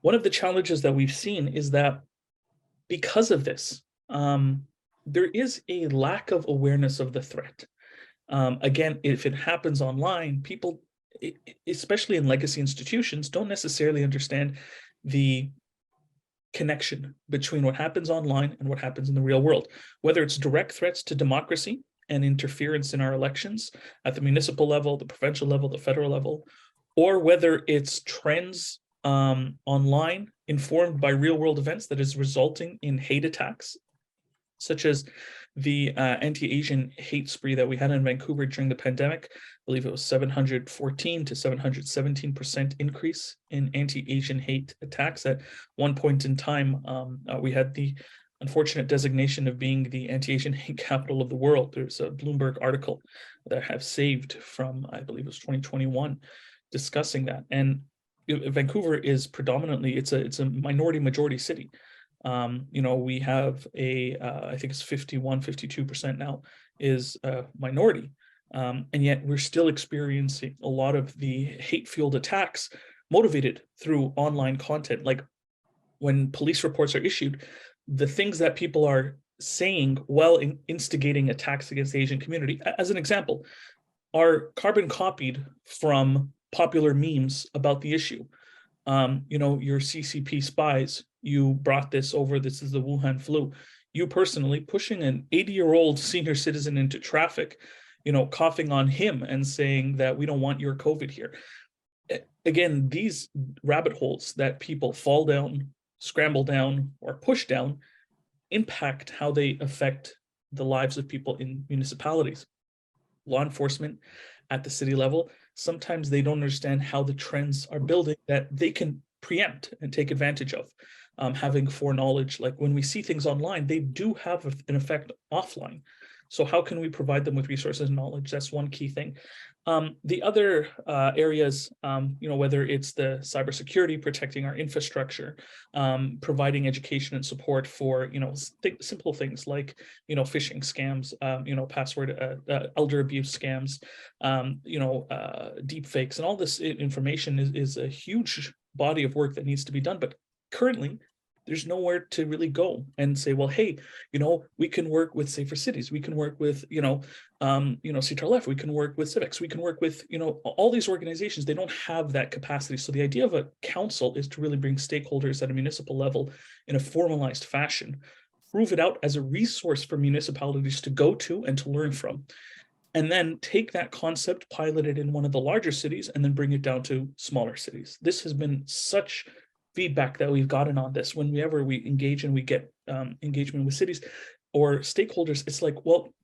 One of the challenges that we've seen is that because of this, there is a lack of awareness of the threat. Again, if it happens online, people, especially in legacy institutions, don't necessarily understand the connection between what happens online and what happens in the real world, whether it's direct threats to democracy and interference in our elections at the municipal level, the provincial level, the federal level, or whether it's trends online informed by real world events that is resulting in hate attacks, such as the anti-Asian hate spree that we had in Vancouver during the pandemic. I believe it was 714 to 717% increase in anti-Asian hate attacks. At one point in time, we had the unfortunate designation of being the anti-Asian hate capital of the world. There's a Bloomberg article that I have saved from, I believe it was 2021, discussing that. And Vancouver is predominantly, it's a minority majority city. We have I think it's 52% now is minority. And yet we're still experiencing a lot of the hate-fueled attacks motivated through online content. Like when police reports are issued, the things that people are saying while instigating attacks against the Asian community, as an example, are carbon copied from popular memes about the issue. Your CCP spies, you brought this over, this is the Wuhan flu. You personally pushing an 80-year-old senior citizen into traffic, coughing on him and saying that we don't want your COVID here. Again, these rabbit holes that people fall down, scramble down, or push down impact how they affect the lives of people in municipalities. Law enforcement at the city level, sometimes they don't understand how the trends are building that they can preempt and take advantage of. Having foreknowledge, like when we see things online, they do have an effect offline. So how can we provide them with resources and knowledge? That's one key thing. The other areas, whether it's the cybersecurity, protecting our infrastructure, providing education and support for, simple things like, phishing scams, password, elder abuse scams, deep fakes, and all this information is a huge body of work that needs to be done. But currently, there's nowhere to really go and say, well, hey, we can work with Safer Cities, we can work with, CTRL-F, we can work with Civics, we can work with, all these organizations. They don't have that capacity. So the idea of a council is to really bring stakeholders at a municipal level in a formalized fashion, prove it out as a resource for municipalities to go to and to learn from, and then take that concept, pilot it in one of the larger cities, and then bring it down to smaller cities. This has been such feedback that we've gotten on this. Whenever we engage and we get engagement with cities or stakeholders, it's like, well,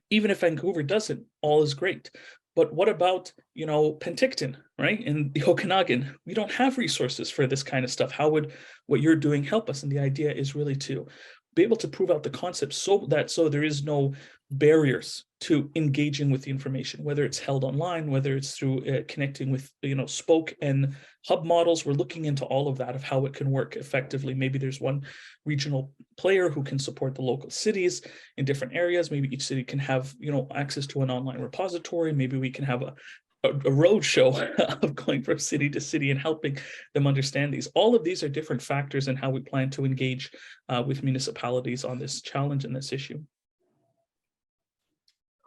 even if Vancouver doesn't, all is great. But what about, Penticton, right? In the Okanagan, we don't have resources for this kind of stuff. How would what you're doing help us? And the idea is really to be able to prove out the concept so there is no barriers to engaging with the information, whether it's held online, whether it's through connecting with, spoke and hub models. We're looking into all of that, of how it can work effectively. Maybe there's one regional player who can support the local cities in different areas. Maybe each city can have, access to an online repository. Maybe we can have a road show of going from city to city and helping them understand these. All of these are different factors in how we plan to engage with municipalities on this challenge and this issue.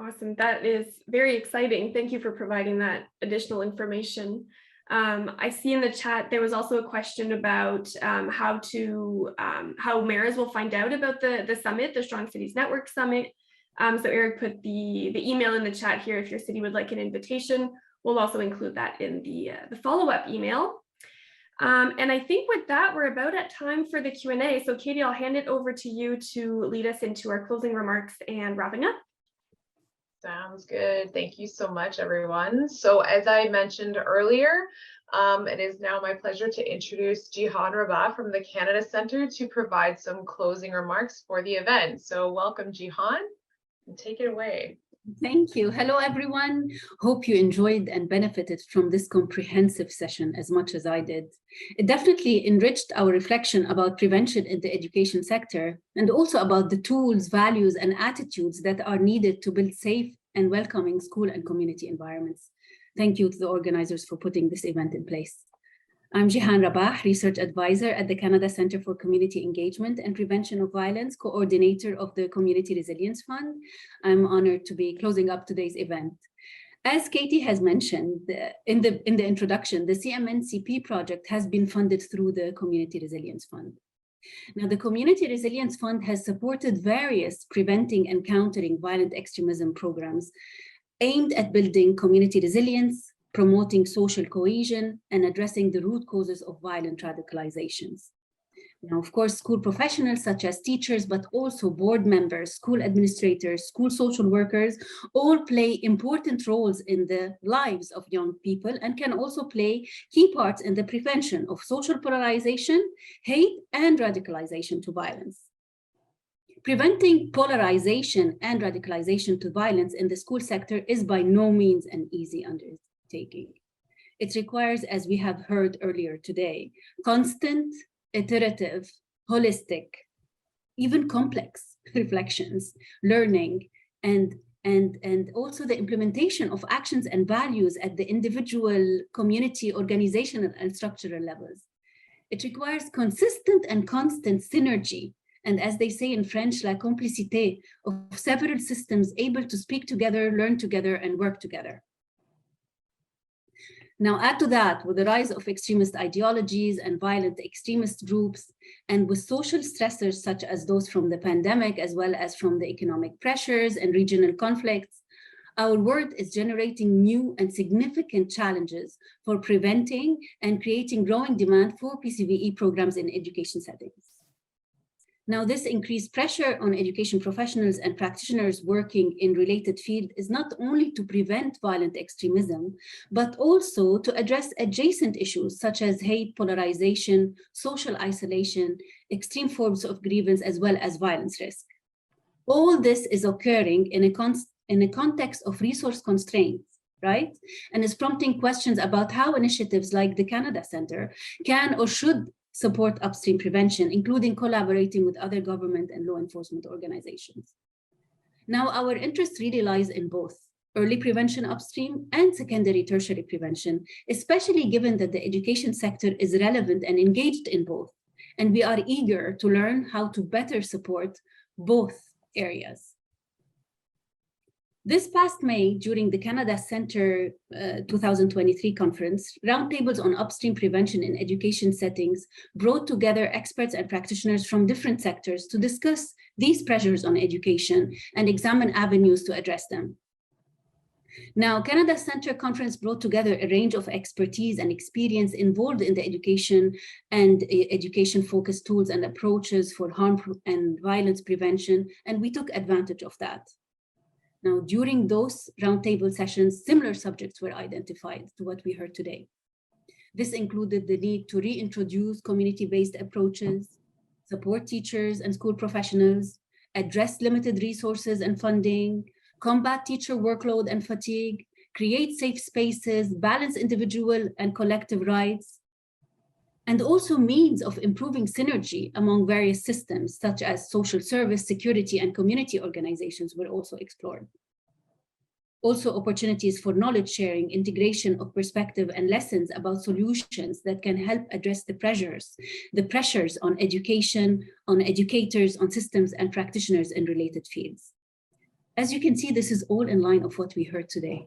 Awesome. That is very exciting. Thank you for providing that additional information. I see in the chat there was also a question about how mayors will find out about the summit, the Strong Cities Network Summit. So Eric put the email in the chat here if your city would like an invitation. We'll also include that in the follow-up email. And I think with that, we're about at time for the Q&A. So Katie, I'll hand it over to you to lead us into our closing remarks and wrapping up. Sounds good. Thank you so much, everyone. So as I mentioned earlier, it is now my pleasure to introduce Jihan Rabah from the Canada Centre to provide some closing remarks for the event. So welcome, Jihan, and take it away. Thank you. Hello, everyone. Hope you enjoyed and benefited from this comprehensive session as much as I did. It definitely enriched our reflection about prevention in the education sector and also about the tools, values, and attitudes that are needed to build safe and welcoming school and community environments. Thank you to the organizers for putting this event in place. I'm Jihan Rabah, Research Advisor at the Canada Centre for Community Engagement and Prevention of Violence, Coordinator of the Community Resilience Fund. I'm honored to be closing up today's event. As Katie has mentioned in the introduction, the CMNCP project has been funded through the Community Resilience Fund. Now, the Community Resilience Fund has supported various preventing and countering violent extremism programs aimed at building community resilience, promoting social cohesion, and addressing the root causes of violent radicalizations. Now, of course, school professionals such as teachers, but also board members, school administrators, school social workers, all play important roles in the lives of young people and can also play key parts in the prevention of social polarization, hate, and radicalization to violence. Preventing polarization and radicalization to violence in the school sector is by no means an easy undertaking. It requires, as we have heard earlier today, constant, iterative, holistic, even complex reflections, learning, and also the implementation of actions and values at the individual, community, organizational, and structural levels. It requires consistent and constant synergy, and as they say in French, la complicité of several systems able to speak together, learn together, and work together. Now, add to that, with the rise of extremist ideologies and violent extremist groups, and with social stressors such as those from the pandemic, as well as from the economic pressures and regional conflicts, our world is generating new and significant challenges for preventing and creating growing demand for PCVE programs in education settings. Now, this increased pressure on education professionals and practitioners working in related fields is not only to prevent violent extremism, but also to address adjacent issues such as hate, polarization, social isolation, extreme forms of grievance, as well as violence risk. All this is occurring in a context of resource constraints, right? And is prompting questions about how initiatives like the Canada Centre can or should support upstream prevention, including collaborating with other government and law enforcement organizations. Now, our interest really lies in both early prevention upstream and secondary tertiary prevention, especially given that the education sector is relevant and engaged in both. And we are eager to learn how to better support both areas. This past May, during the Canada Centre 2023 conference, roundtables on upstream prevention in education settings brought together experts and practitioners from different sectors to discuss these pressures on education and examine avenues to address them. Now, Canada Centre conference brought together a range of expertise and experience involved in the education and education-focused tools and approaches for harm and violence prevention, and we took advantage of that. Now, during those roundtable sessions, similar subjects were identified to what we heard today. This included the need to reintroduce community-based approaches, support teachers and school professionals, address limited resources and funding, combat teacher workload and fatigue, create safe spaces, balance individual and collective rights, and also means of improving synergy among various systems, such as social service, security, and community organizations were also explored. Also, opportunities for knowledge sharing, integration of perspective, and lessons about solutions that can help address the pressures on education, on educators, on systems, and practitioners in related fields. As you can see, this is all in line of what we heard today.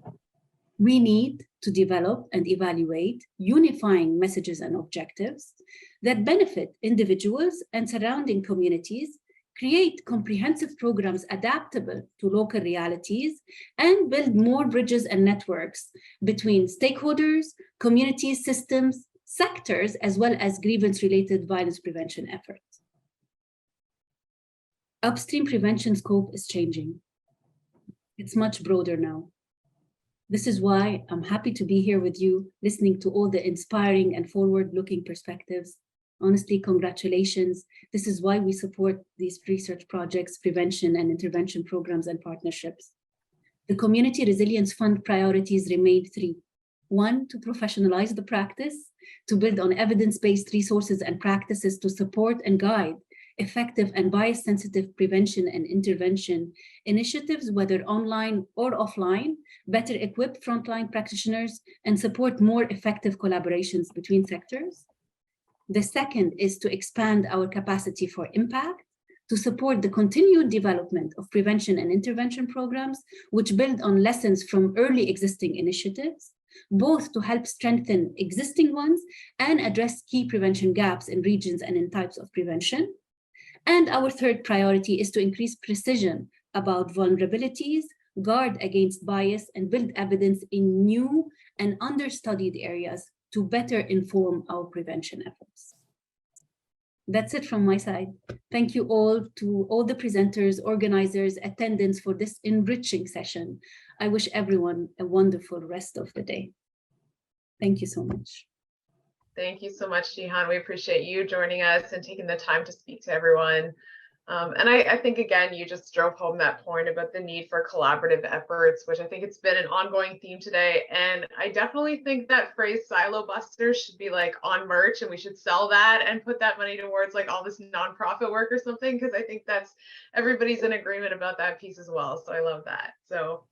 We need to develop and evaluate unifying messages and objectives that benefit individuals and surrounding communities, create comprehensive programs adaptable to local realities, and build more bridges and networks between stakeholders, communities, systems, sectors, as well as grievance-related violence prevention efforts. Upstream prevention scope is changing. It's much broader now. This is why I'm happy to be here with you, listening to all the inspiring and forward-looking perspectives. Honestly, congratulations. This is why we support these research projects, prevention and intervention programs and partnerships. The Community Resilience Fund priorities remain three. One, to professionalize the practice, to build on evidence-based resources and practices to support and guide effective and bias-sensitive prevention and intervention initiatives, whether online or offline, better equip frontline practitioners, and support more effective collaborations between sectors. The second is to expand our capacity for impact, to support the continued development of prevention and intervention programs, which build on lessons from early existing initiatives, both to help strengthen existing ones and address key prevention gaps in regions and in types of prevention. And our third priority is to increase precision about vulnerabilities, guard against bias, and build evidence in new and understudied areas to better inform our prevention efforts. That's it from my side. Thank you all to all the presenters, organizers, attendants for this enriching session. I wish everyone a wonderful rest of the day. Thank you so much. Thank you so much, Jihan. We appreciate you joining us and taking the time to speak to everyone. And I think, again, you just drove home that point about the need for collaborative efforts, which I think it's been an ongoing theme today. And I definitely think that phrase silo busters should be like on merch, and we should sell that and put that money towards like all this nonprofit work or something, because I think that's everybody's in agreement about that piece as well. So I love that. So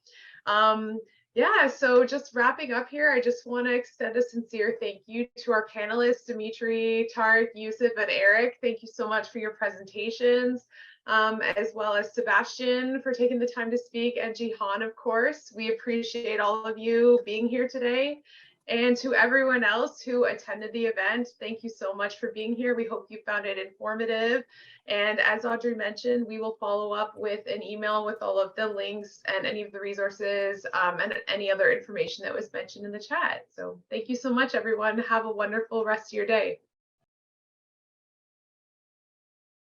yeah, so just wrapping up here, I just want to extend a sincere thank you to our panelists, Dimitri, Tarek, Yusuf, and Eric. Thank you so much for your presentations, as well as Sebastian for taking the time to speak, and Jihan, of course. We appreciate all of you being here today. And to everyone else who attended the event, thank you so much for being here. We hope you found it informative. And as Audrey mentioned, we will follow up with an email with all of the links and any of the resources and any other information that was mentioned in the chat. So thank you so much, everyone. Have a wonderful rest of your day.